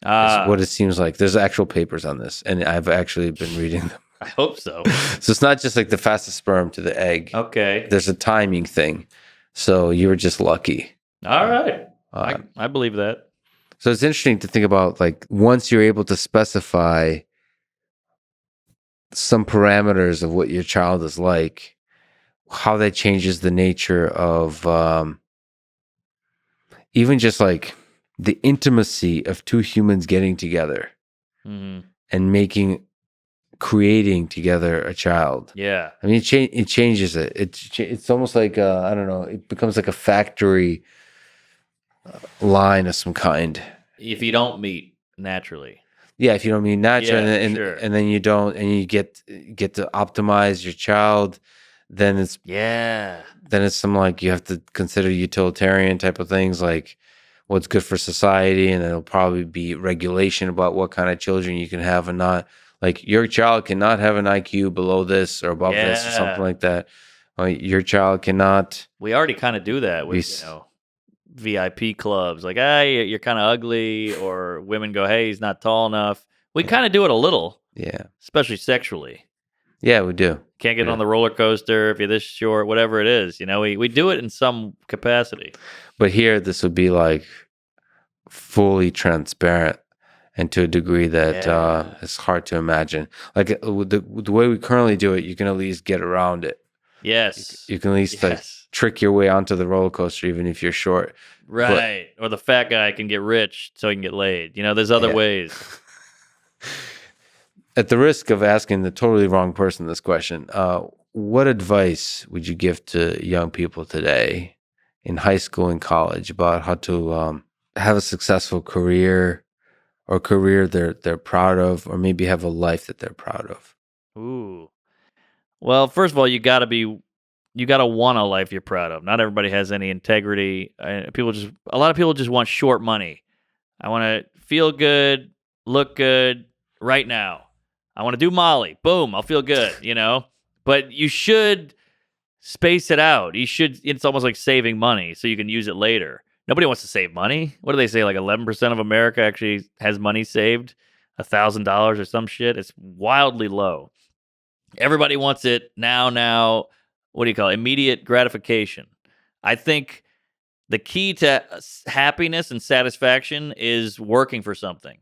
Is what it seems like. There's actual papers on this, and I've actually been reading them. I hope so. So it's not just like the fastest sperm to the egg. Okay. There's a timing thing. So you were just lucky. All right. I believe that. So it's interesting to think about, like, once you're able to specify some parameters of what your child is like, how that changes the nature of even just like the intimacy of two humans getting together and creating together a child. Yeah. I mean, it changes it. It's almost like, I don't know, it becomes like a factory line of some kind. If you don't meet naturally. Yeah, if you don't meet natural, Yeah, sure. and then you don't, and you get to optimize your child, then it's some, like, you have to consider utilitarian type of things, like what's good for society, and there'll probably be regulation about what kind of children you can have and not. Like, your child cannot have an IQ below this or above this or something like that. Your child cannot. We already kind of do that with VIP clubs. Like, hey, you're kind of ugly, or women go, hey, he's not tall enough. We kind of do it a little. Yeah. Especially sexually. Yeah, we do. Can't get on the roller coaster if you're this short, whatever it is. We do it in some capacity. But here, this would be like fully transparent, and to a degree that it's hard to imagine. Like, the way we currently do it, you can at least get around it. Yes. You can at least like trick your way onto the roller coaster, even if you're short. Right. Or the fat guy can get rich so he can get laid. There's other ways. At the risk of asking the totally wrong person this question, what advice would you give to young people today in high school and college about how to have a successful career, or career they're proud of, or maybe have a life that they're proud of? Ooh. Well, first of all, you got to be you got to want a life you're proud of. Not everybody has any integrity. A lot of people just want short money. I want to feel good, look good right now. I want to do Molly. Boom, I'll feel good, But you should space it out. It's almost like saving money so you can use it later. Nobody wants to save money. What do they say? Like 11% of America actually has money saved, $1,000 or some shit. It's wildly low. Everybody wants it now. What do you call it? Immediate gratification. I think the key to happiness and satisfaction is working for something,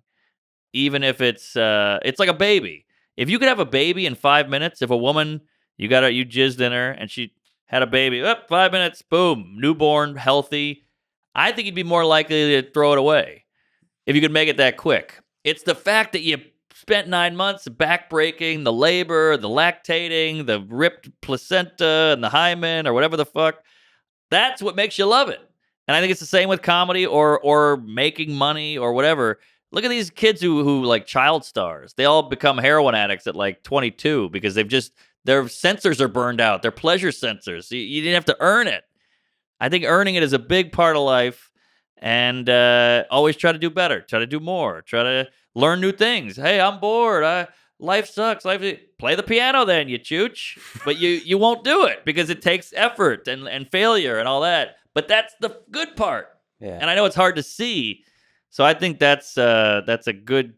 even if it's like a baby. If you could have a baby in 5 minutes, if a woman you jizzed in her and she had a baby, 5 minutes, boom, newborn, healthy, I think you'd be more likely to throw it away if you could make it that quick. It's the fact that you spent 9 months backbreaking, the labor, the lactating, the ripped placenta and the hymen or whatever the fuck. That's what makes you love it. And I think it's the same with comedy or making money or whatever. Look at these kids who like child stars. They all become heroin addicts at like 22 because their sensors are burned out. Their pleasure sensors. You didn't have to earn it. I think earning it is a big part of life, and always try to do better, try to do more, try to learn new things. Hey, I'm bored. Life sucks. Play the piano then, you chooch. But you won't do it because it takes effort and failure and all that. But that's the good part. Yeah. And I know it's hard to see. So I think that's a good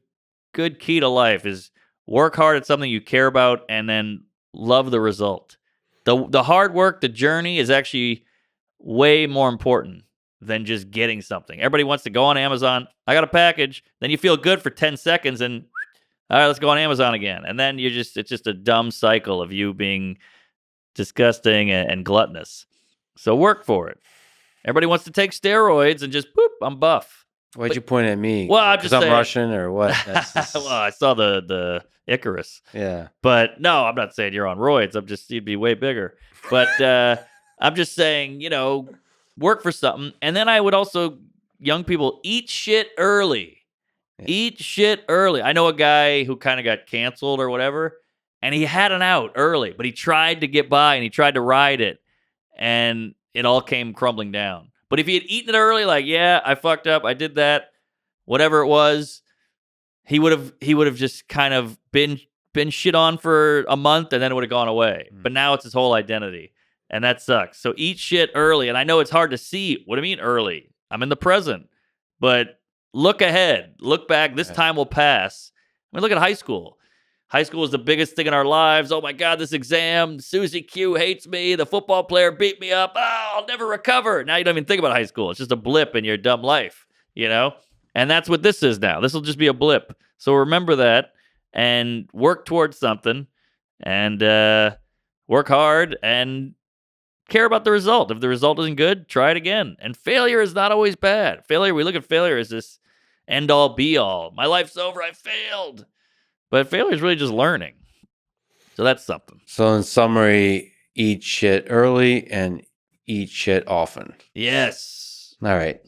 key to life is work hard at something you care about and then love the result. The hard work, the journey is actually way more important than just getting something. Everybody wants to go on Amazon. I got a package. Then you feel good for 10 seconds and all right, let's go on Amazon again. And then it's just a dumb cycle of you being disgusting and gluttonous. So work for it. Everybody wants to take steroids and just boop, I'm buff. Why'd you point at me? Well, I'm just saying. I'm Russian or what? Well, I saw the Icarus. Yeah. But no, I'm not saying you're on roids. You'd be way bigger. But I'm just saying, work for something. And then I would also, young people, eat shit early. Yeah. Eat shit early. I know a guy who kind of got canceled or whatever, and he had an out early, but he tried to get by and he tried to ride it, and it all came crumbling down. But if he had eaten it early, like, yeah, I fucked up, I did that, whatever it was, he would have just kind of been shit on for a month, and then it would have gone away. But now it's his whole identity, and that sucks. So eat shit early, and I know it's hard to see. What do you mean early? I'm in the present, but look ahead, look back. This time will pass. I mean, look at high school. High school is the biggest thing in our lives. Oh my God, this exam. Susie Q hates me. The football player beat me up. Oh, I'll never recover. Now you don't even think about high school. It's just a blip in your dumb life, And that's what this is now. This will just be a blip. So remember that and work towards something and work hard and care about the result. If the result isn't good, try it again. And failure is not always bad. We look at failure as this end all be all. My life's over. I failed. But failure is really just learning. So that's something. So in summary, eat shit early and eat shit often. Yes. All right.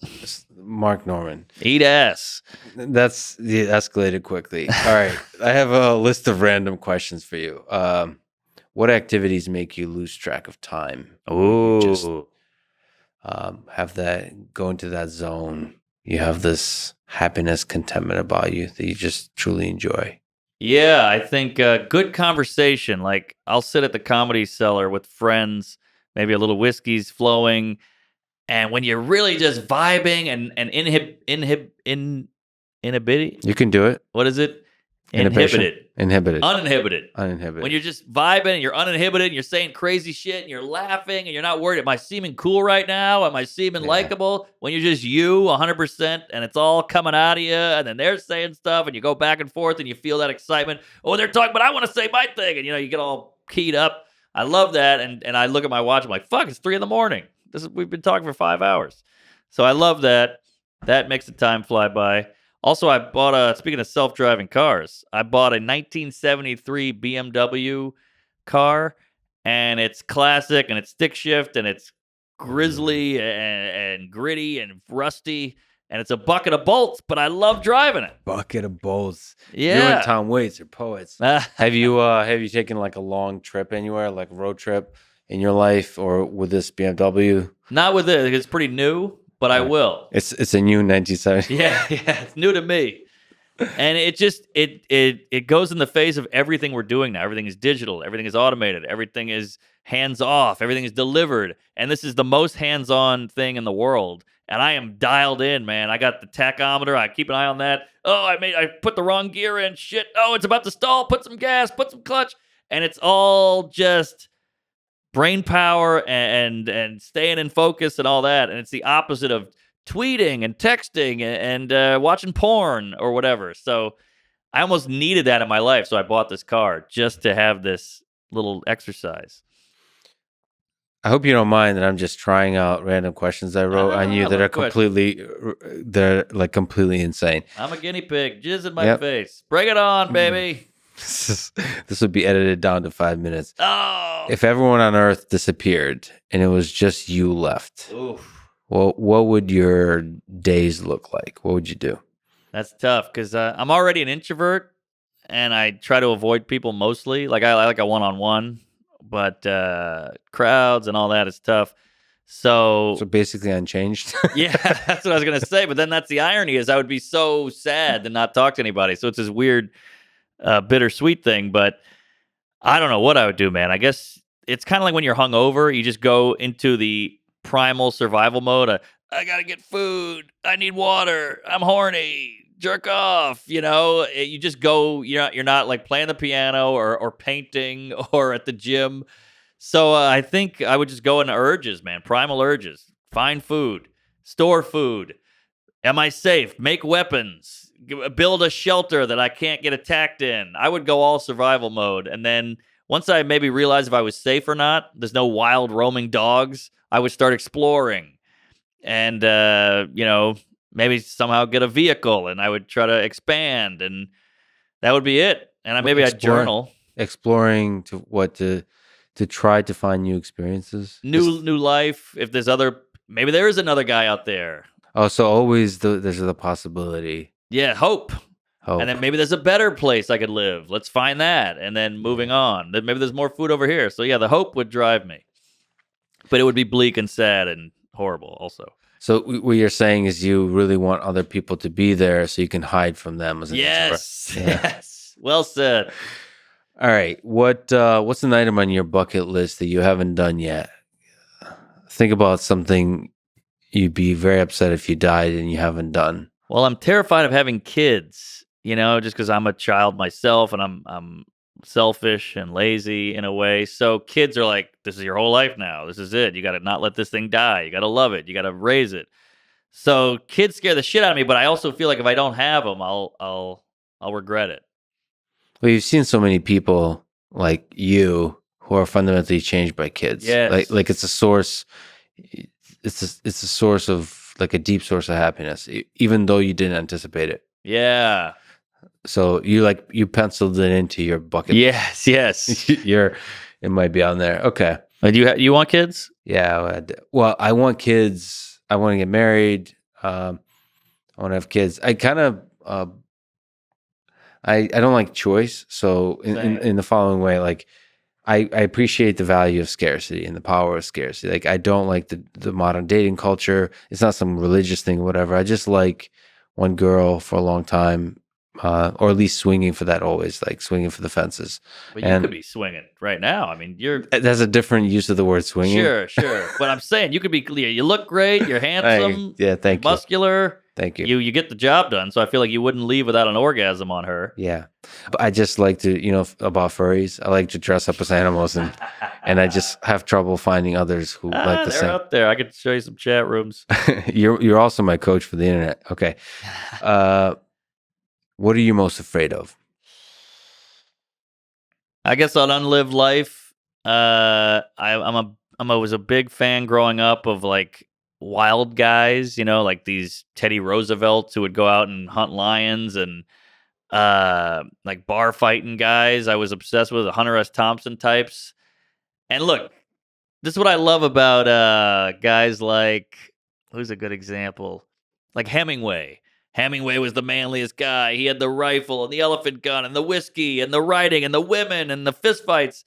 Mark Norman. Eat ass. That's escalated quickly. All right. I have a list of random questions for you. What activities make you lose track of time? Oh. Just have that, go into that zone. You have this happiness, contentment about you that you just truly enjoy. Yeah, I think good conversation. Like I'll sit at the Comedy Cellar with friends, maybe a little whiskey's flowing, and when you're really just vibing and inhibited. You can do it. What is it? Inhibited. Uninhibited. Uninhibited. When you're just vibing and you're uninhibited and you're saying crazy shit and you're laughing and you're not worried, am I seeming cool right now? Am I seeming likable? When you're just you 100% and it's all coming out of you and then they're saying stuff and you go back and forth and you feel that excitement. Oh, they're talking, but I want to say my thing. And, you get all keyed up. I love that. And I look at my watch. I'm like, fuck, it's 3 a.m. We've been talking for 5 hours. So I love that. That makes the time fly by. Also, I bought speaking of self-driving cars, I bought a 1973 BMW car, and it's classic, and it's stick shift, and it's grizzly and gritty and rusty, and it's a bucket of bolts, but I love driving it. Bucket of bolts. Yeah. You and Tom Waits are poets. Have you taken like a long trip anywhere, like a road trip, in your life or with this BMW? Not with it. It's pretty new, but I will. It's a new 1970. Yeah, it's new to me. And it goes in the face of everything we're doing now. Everything is digital, everything is automated, everything is hands off, everything is delivered. And this is the most hands-on thing in the world. And I am dialed in, man. I got the tachometer. I keep an eye on that. Oh, I put the wrong gear in. Shit. Oh, it's about to stall. Put some gas, put some clutch. And it's all just brain power and staying in focus and all that. And it's the opposite of tweeting and texting and watching porn or whatever. So I almost needed that in my life. So I bought this car just to have this little exercise. I hope you don't mind that I'm just trying out random questions I wrote on you that are completely insane. I'm a guinea pig. Jizz in my face. Bring it on, baby. This would be edited down to 5 minutes. Oh. If everyone on Earth disappeared and it was just you left, well, what would your days look like? What would you do? That's tough because I'm already an introvert and I try to avoid people mostly. Like I like a one-on-one. But crowds and all that is tough. So basically unchanged. Yeah, that's what I was going to say. But then that's the irony is I would be so sad to not talk to anybody. So it's this weird, bittersweet thing. But I don't know what I would do, man. I guess it's kind of like when you're hungover, you just go into the primal survival mode. I got to get food. I need water. I'm horny. Jerk off, you just go, you're not like playing the piano or painting or at the gym. So I think I would just go into urges, man, primal urges. Find food, store food. Am I safe? Make weapons, build a shelter that I can't get attacked in. I would go all survival mode. And then once I maybe realized if I was safe or not, there's no wild roaming dogs, I would start exploring. And, maybe somehow get a vehicle and I would try to expand and that would be it. And maybe I'd journal. Exploring to try to find new experiences. New life. If there's maybe there is another guy out there. Oh, so always there's the possibility. Yeah, hope. And then maybe there's a better place I could live. Let's find that. And then moving on. Then maybe there's more food over here. So yeah, the hope would drive me. But it would be bleak and sad and horrible also. So what you're saying is you really want other people to be there so you can hide from them. Yes. Well said. All right. What's an item on your bucket list that you haven't done yet? Think about something you'd be very upset if you died and you haven't done. Well, I'm terrified of having kids, just because I'm a child myself and I'm selfish and lazy in a way. So kids are like, this is your whole life now. This is it. You got to not let this thing die. You got to love it. You got to raise it. So kids scare the shit out of me, but I also feel like if I don't have them, I'll regret it. Well, you've seen so many people like you who are fundamentally changed by kids. Yes. Like it's a source. It's a source of like a deep source of happiness, even though you didn't anticipate it. Yeah. So you penciled it into your bucket. Yes. It might be on there. Okay. Do you want kids? Yeah. Well, I want kids. I want to get married. I want to have kids. I kind of I don't like choice. So in the following way, like I appreciate the value of scarcity and the power of scarcity. Like I don't like the modern dating culture. It's not some religious thing or whatever. I just like one girl for a long time. Or at least swinging for that always, like swinging for the fences. But you could be swinging right now. I mean, that's a different use of the word swinging. Sure. But I'm saying you could be clear. You look great. You're handsome. Thank you. Muscular. Thank you. You get the job done. So I feel like you wouldn't leave without an orgasm on her. Yeah. But I just like to, about furries. I like to dress up as animals and I just have trouble finding others who like the same. They're out there. I could show you some chat rooms. You're also my coach for the internet. Okay. What are you most afraid of? I guess on Unlived Life, I was a big fan growing up of like wild guys, like these Teddy Roosevelts who would go out and hunt lions and like bar fighting guys. I was obsessed with the Hunter S. Thompson types. And look, this is what I love about guys like, who's a good example? Like Hemingway. Hemingway was the manliest guy. He had the rifle and the elephant gun and the whiskey and the writing and the women and the fistfights.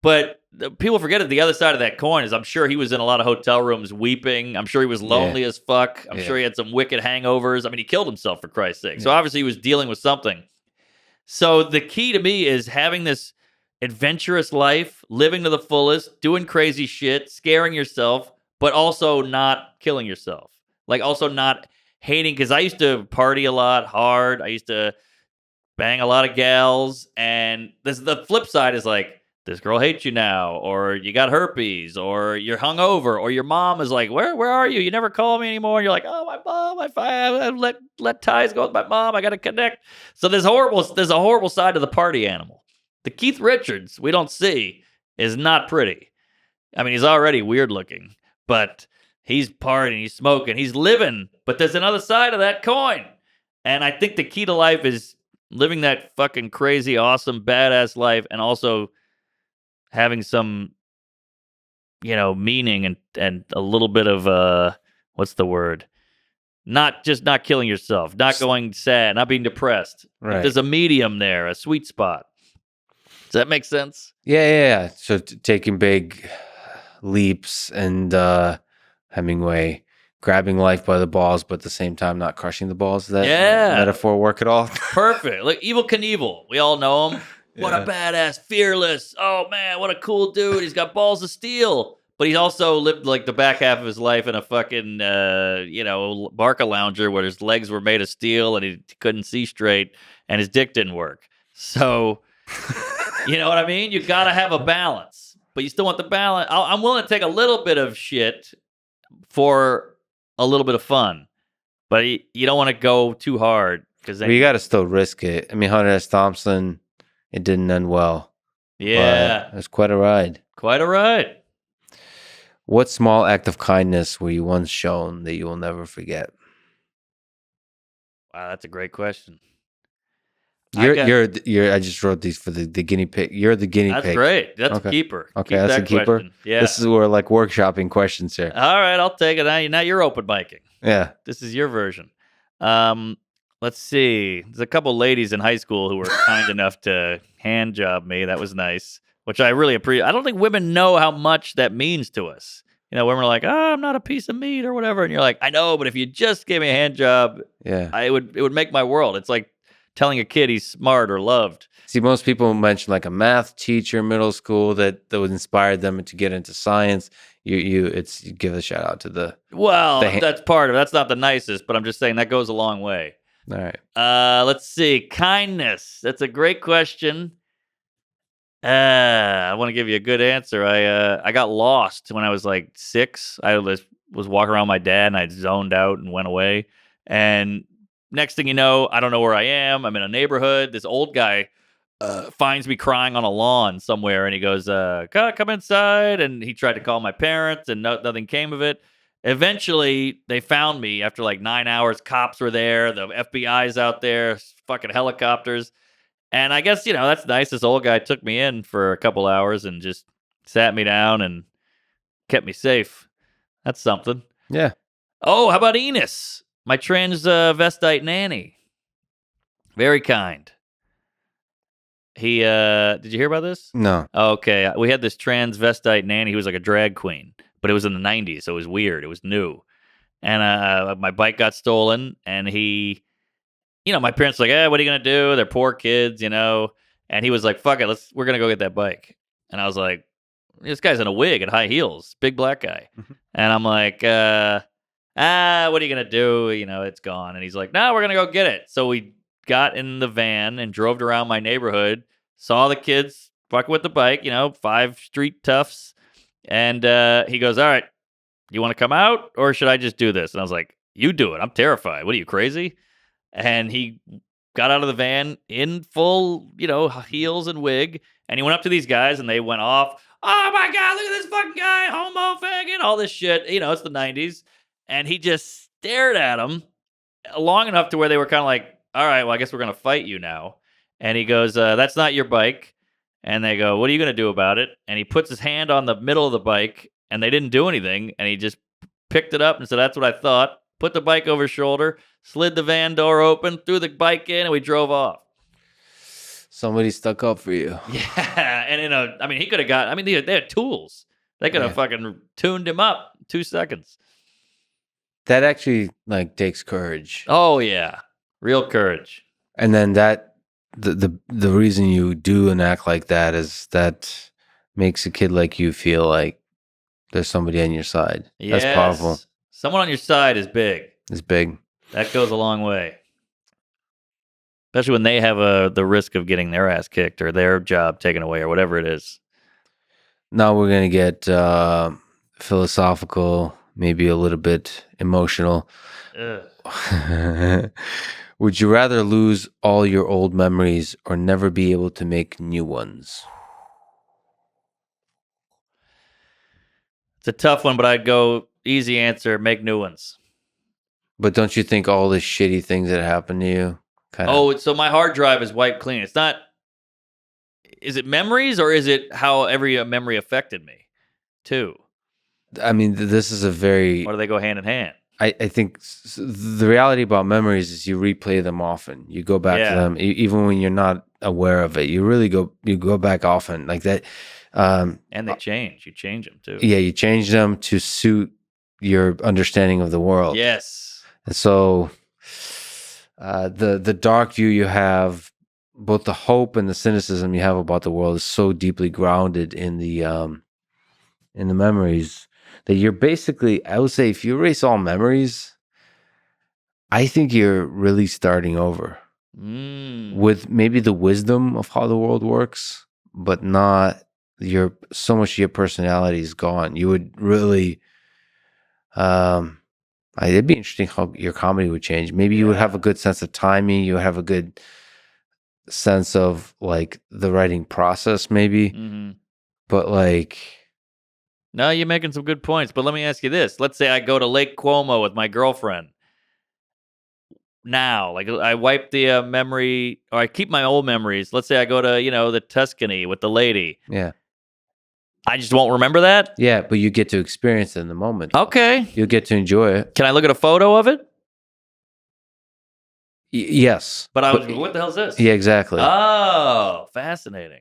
But people forget that the other side of that coin is I'm sure he was in a lot of hotel rooms weeping. I'm sure he was lonely as fuck. I'm sure he had some wicked hangovers. I mean, he killed himself, for Christ's sake. So obviously he was dealing with something. So the key to me is having this adventurous life, living to the fullest, doing crazy shit, scaring yourself, but also not killing yourself. Like also not hating, because I used to party a lot hard. I used to bang a lot of gals, and the flip side is like, this girl hates you now, or you got herpes, or you're hungover, or your mom is like, where are you? You never call me anymore. And you're like, oh, my mom, I let ties go with my mom. I got to connect. So there's a horrible side to the party animal. The Keith Richards we don't see is not pretty. I mean, he's already weird looking, but he's partying, he's smoking, he's living. But there's another side of that coin. And I think the key to life is living that fucking crazy, awesome, badass life, and also having some, meaning and a little bit of what's the word? Not killing yourself, not going sad, not being depressed. Right. There's a medium there, a sweet spot. Does that make sense? Yeah. So taking big leaps and Hemingway grabbing life by the balls, but at the same time not crushing the balls. Does that metaphor work at all? Perfect. Like Evel Knievel. We all know him. What a badass, fearless. Oh, man, what a cool dude. He's got balls of steel. But he's also lived like the back half of his life in a fucking, Barca lounger where his legs were made of steel and he couldn't see straight and his dick didn't work. So, you know what I mean? You got to have a balance. But you still want the balance. I'm willing to take a little bit of shit for a little bit of fun. But you don't want to go too hard. Well, you got to still risk it. I mean, Hunter S. Thompson, it didn't end well. Yeah. It was quite a ride. Quite a ride. What small act of kindness were you once shown that you will never forget? Wow, that's a great question. I just wrote these for the guinea pig. You're the guinea pig. That's great. That's a keeper. Okay, that's a keeper. Question. Yeah. This is where like workshopping questions here. All right, I'll take it. Now you're open miking. Yeah. This is your version. Let's see. There's a couple ladies in high school who were kind enough to hand job me. That was nice, which I really appreciate. I don't think women know how much that means to us. Women are like, "Oh, I'm not a piece of meat" or whatever, and you're like, "I know, but if you just gave me a hand job, it would make my world." It's like telling a kid he's smart or loved. See, most people mention like a math teacher in middle school that would inspire them to get into science. You give a shout out to the. Well, that's part of it. That's not the nicest, but I'm just saying that goes a long way. All right. Let's see. Kindness. That's a great question. I want to give you a good answer. I got lost when I was like 6. I was walking around with my dad and I zoned out and went away. And next thing you know, I don't know where I am. I'm in a neighborhood. This old guy finds me crying on a lawn somewhere, and he goes, "Come inside." And he tried to call my parents, and nothing came of it. Eventually, they found me after like 9 hours. Cops were there. The FBI's out there, fucking helicopters. And I guess, that's nice. This old guy took me in for a couple hours and just sat me down and kept me safe. That's something. Yeah. Oh, how about Enos? My transvestite nanny. Very kind. He, did you hear about this? No. Okay. We had this transvestite nanny. He was like a drag queen, but it was in the 90s, so it was weird. It was new. And my bike got stolen, and he, my parents were like, what are you going to do? They're poor kids, And he was like, fuck it, we're going to go get that bike. And I was like, this guy's in a wig and high heels, big black guy. Mm-hmm. And I'm like, what are you going to do? It's gone. And he's like, no, we're going to go get it. So we got in the van and drove around my neighborhood, saw the kids fucking with the bike, 5 street toughs. And he goes, all right, you want to come out or should I just do this? And I was like, you do it. I'm terrified. What are you, crazy? And he got out of the van in full, heels and wig. And he went up to these guys and they went off. Oh my God, look at this fucking guy, homo, faggot, all this shit. It's the 90s. And he just stared at him long enough to where they were kind of like, all right, well, I guess we're going to fight you now. And he goes, that's not your bike. And they go, what are you going to do about it? And he puts his hand on the middle of the bike and they didn't do anything. And he just picked it up and said, that's what I thought. Put the bike over his shoulder, slid the van door open, threw the bike in, and we drove off. Somebody stuck up for you. Yeah, and I mean, he could have got. I mean, they had tools. They could have fucking tuned him up 2 seconds. That actually like takes courage. Oh yeah, real courage. And then the reason you do an act like that is that makes a kid like you feel like there's somebody on your side. Yes. That's powerful. Someone on your side is big. It's big. That goes a long way. Especially when they have the risk of getting their ass kicked or their job taken away or whatever it is. Now we're gonna get philosophical, maybe a little bit emotional. Would you rather lose all your old memories or never be able to make new ones? It's a tough one, but I'd go easy answer, make new ones. But don't you think all the shitty things that happened to you kind of... Oh, so my hard drive is wiped clean. It's not... Is it memories or is it how every memory affected me, too? I mean, this is a very... Or do they go hand in hand? I think the reality about memories is you replay them often. You go back to them even when you're not aware of it. You really go back often like that. And they change. You change them too. Yeah, you change them to suit your understanding of the world. Yes. And so the dark view you have, both the hope and the cynicism you have about the world is so deeply grounded in the memories that you're basically, I would say, if you erase all memories, I think you're really starting over with maybe the wisdom of how the world works, but not so much of your personality is gone. You would really, it'd be interesting how your comedy would change. Maybe you would have a good sense of timing. You would have a good sense of like the writing process, maybe, but like... No, you're making some good points, but let me ask you this. Let's say I go to Lake Como with my girlfriend. Now, like I wipe the memory, or I keep my old memories. Let's say I go to, the Tuscany with the lady. Yeah. I just won't remember that? Yeah, but you get to experience it in the moment. Okay. You'll get to enjoy it. Can I look at a photo of it? Yes. But what the hell is this? Yeah, exactly. Oh, fascinating.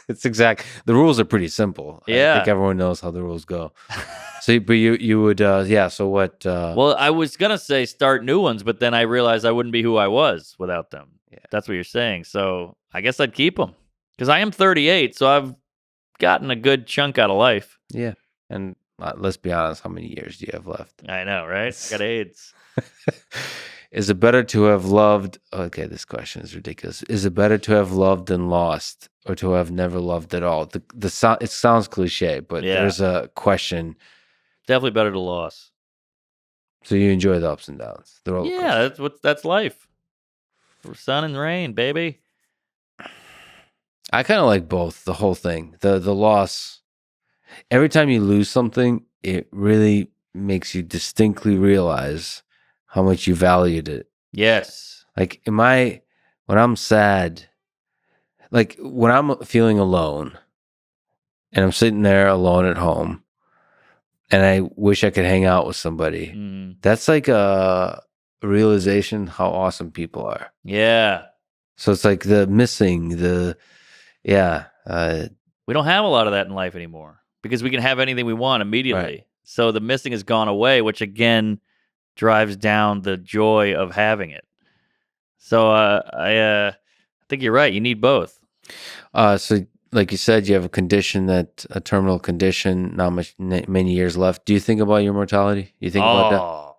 It's exact. The rules are pretty simple. Yeah. I think everyone knows how the rules go. So, but you would, so what? Well, I was going to say start new ones, but then I realized I wouldn't be who I was without them. Yeah. That's what you're saying. So I guess I'd keep them because I am 38. So I've gotten a good chunk out of life. Yeah. And let's be honest, how many years do you have left? I know, right? I got AIDS. Is it better to have loved? Okay, this question is ridiculous. Is it better to have loved and lost, or to have never loved at all? It sounds cliche, but there's a question. Definitely better to loss. So you enjoy the ups and downs. Yeah, that's life. Sun and rain, baby. I kind of like both. The whole thing, the loss. Every time you lose something, it really makes you distinctly realize how much you valued it. Yes. Like, when I'm sad, like when I'm feeling alone and I'm sitting there alone at home and I wish I could hang out with somebody, that's like a realization how awesome people are. Yeah. So it's like the missing, we don't have a lot of that in life anymore because we can have anything we want immediately. Right. So the missing has gone away, which again drives down the joy of having it. So I think you're right. You need both. So like you said, you have a terminal condition, not many years left. Do you think about your mortality? You think about that?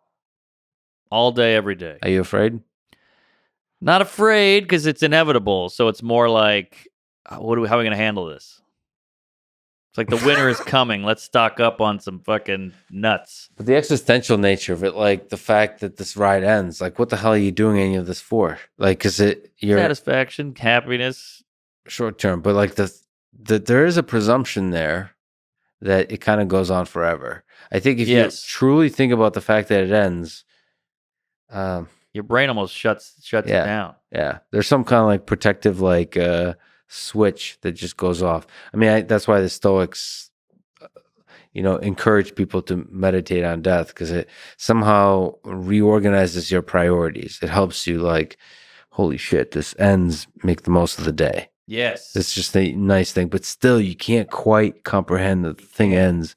All day, every day. Are you afraid? Not afraid because it's inevitable. So it's more like, how are we going to handle this? It's like the winter is coming. Let's stock up on some fucking nuts. But the existential nature of it, like the fact that this ride ends, like what the hell are you doing any of this for? Like, is it your satisfaction, happiness, short term? But like there is a presumption there that it kind of goes on forever. I think if you truly think about the fact that it ends, your brain almost shuts it down. Yeah, there's some kind of like protective switch that just goes off. I mean, that's why the Stoics, encourage people to meditate on death because it somehow reorganizes your priorities. It helps you like, holy shit, this ends, make the most of the day. Yes. It's just a nice thing, but still, you can't quite comprehend that the thing ends.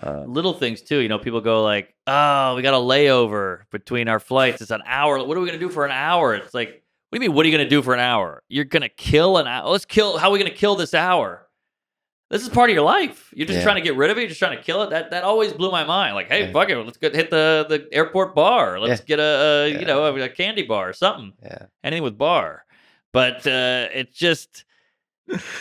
Little things too. People go like, "Oh, we got a layover between our flights. It's an hour. What are we gonna do for an hour?" It's like, what do you mean? What are you gonna do for an hour? You're gonna kill an hour. How are we gonna kill this hour? This is part of your life. You're just trying to get rid of it. You're just trying to kill it. That always blew my mind. Like, hey, fuck it, let's go hit the airport bar. Let's get a candy bar or something. Yeah. Anything with bar. But it's just.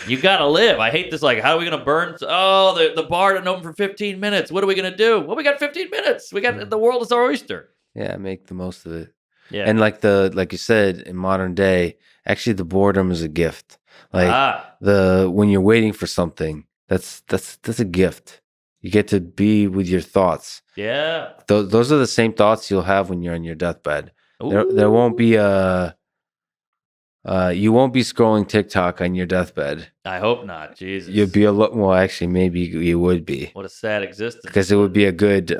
You gotta live. I hate this. Like, how are we gonna burn? Oh, the bar didn't open for 15 minutes. What are we gonna do? Well, we got 15 minutes. We got the world is our oyster. Yeah, make the most of it. Yeah, and like you said, in modern day, actually, the boredom is a gift. Like when you're waiting for something, that's a gift. You get to be with your thoughts. Yeah, those are the same thoughts you'll have when you're on your deathbed. There won't be you won't be scrolling TikTok on your deathbed. I hope not. Jesus. You'd be well, actually, maybe you would be. What a sad existence. Because it would be a good,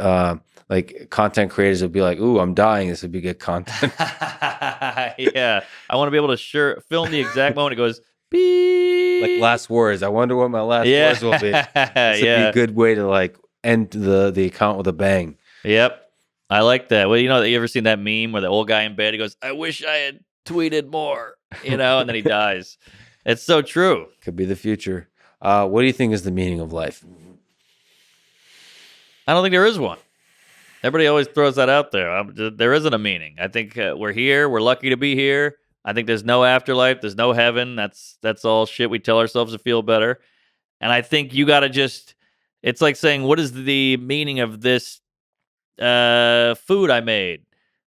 like, content creators would be like, ooh, I'm dying. This would be good content. Yeah. I want to be able to film the exact moment it goes, beep. Like, last words. I wonder what my last words will be. This would be a good way to, like, end the account with a bang. Yep. I like that. Well, you ever seen that meme where the old guy in bed, he goes, I wish I had tweeted more, and then he dies. It's so true. Could be the future. What do you think is the meaning of life? I don't think there is one. Everybody always throws that out there. There isn't a meaning. I think we're here. We're lucky to be here. I think there's no afterlife. There's no heaven. That's all shit we tell ourselves to feel better. And I think you got to it's like saying, what is the meaning of this food I made?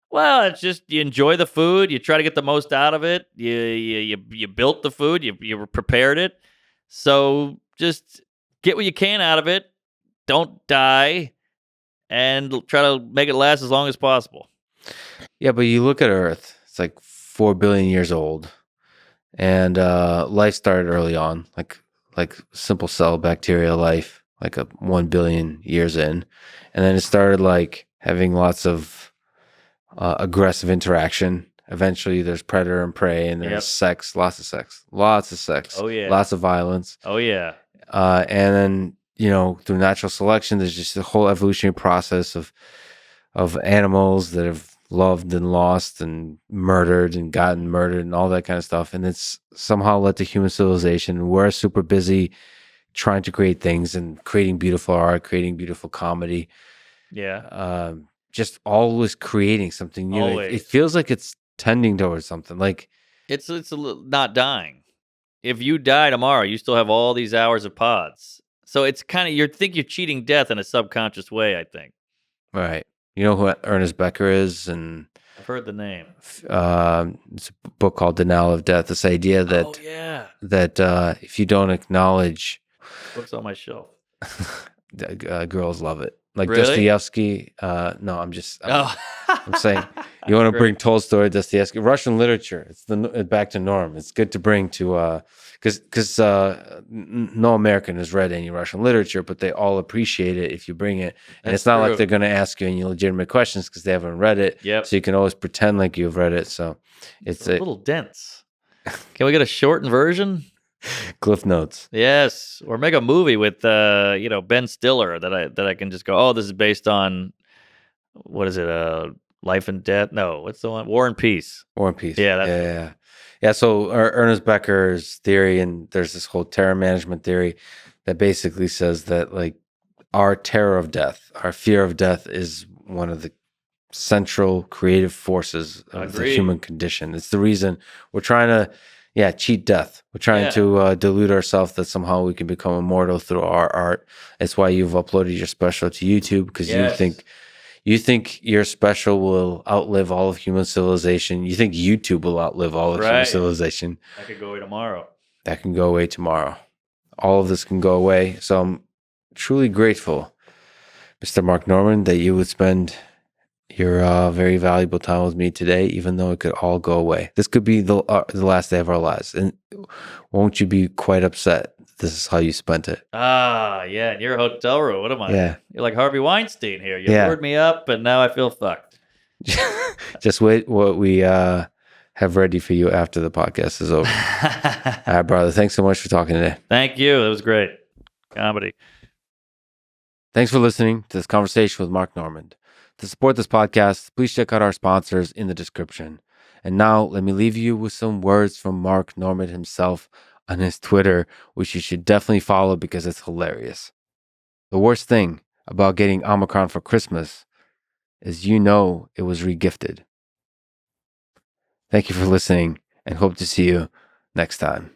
Well, it's just you enjoy the food. You try to get the most out of it. You built the food. You prepared it. So just get what you can out of it. Don't die, and try to make it last as long as possible. Yeah, but you look at Earth. It's like 4 billion years old, and life started early on, like simple cell bacteria life, like 1 billion years in, and then it started like having lots of aggressive interaction. Eventually, there's predator and prey, and there's sex, lots of sex. Oh yeah, lots of violence. Oh yeah, and then through natural selection, there's just a whole evolutionary process of animals that have loved and lost and murdered and gotten murdered and all that kind of stuff, and it's somehow led to human civilization. We're super busy trying to create things and creating beautiful art, creating beautiful comedy. Yeah. Just always creating something new. Always. It feels like it's tending towards something. Like it's not dying. If you die tomorrow, you still have all these hours of pods. So it's kind of you're cheating death in a subconscious way. I think. Right. You know who Ernest Becker is, and I've heard the name. It's a book called Denial of Death. This idea that that if you don't acknowledge, book's on my shelf. Girls love it. Like really? Dostoevsky. No, I'm saying you want to bring Tolstoy, Dostoevsky, Russian literature. It's back to norm. It's good to bring to because no American has read any Russian literature, but they all appreciate it if you bring it. And it's not like they're going to ask you any legitimate questions because they haven't read it. Yep. So you can always pretend like you've read it. So it's a little dense. Can we get a shortened version? Cliff Notes. Yes, or make a movie with Ben Stiller that I can just go, oh, this is based on what is it? Life and Death? No, what's the one? War and Peace. War and Peace. Yeah, yeah. So Ernest Becker's theory, and there's this whole terror management theory that basically says that like our terror of death, our fear of death, is one of the central creative forces of the human condition. It's the reason we're trying to. Yeah, cheat death. We're trying to delude ourselves that somehow we can become immortal through our art. It's why you've uploaded your special to YouTube, because you think your special will outlive all of human civilization. You think YouTube will outlive all of human civilization. That could go away tomorrow. That can go away tomorrow. All of this can go away. So I'm truly grateful, Mr. Mark Norman, that you would spend your very valuable time with me today, even though it could all go away. This could be the last day of our lives. And won't you be quite upset? This is how you spent it. Ah, yeah. In your hotel room. What am I? Yeah. You're like Harvey Weinstein here. You lured me up, and now I feel fucked. Just wait what we have have ready for you after the podcast is over. All right, brother. Thanks so much for talking today. Thank you. It was great. Comedy. Thanks for listening to this conversation with Mark Normand. To support this podcast, please check out our sponsors in the description. And now, let me leave you with some words from Mark Normand himself on his Twitter, which you should definitely follow because it's hilarious. The worst thing about getting Omicron for Christmas is you know it was regifted. Thank you for listening and hope to see you next time.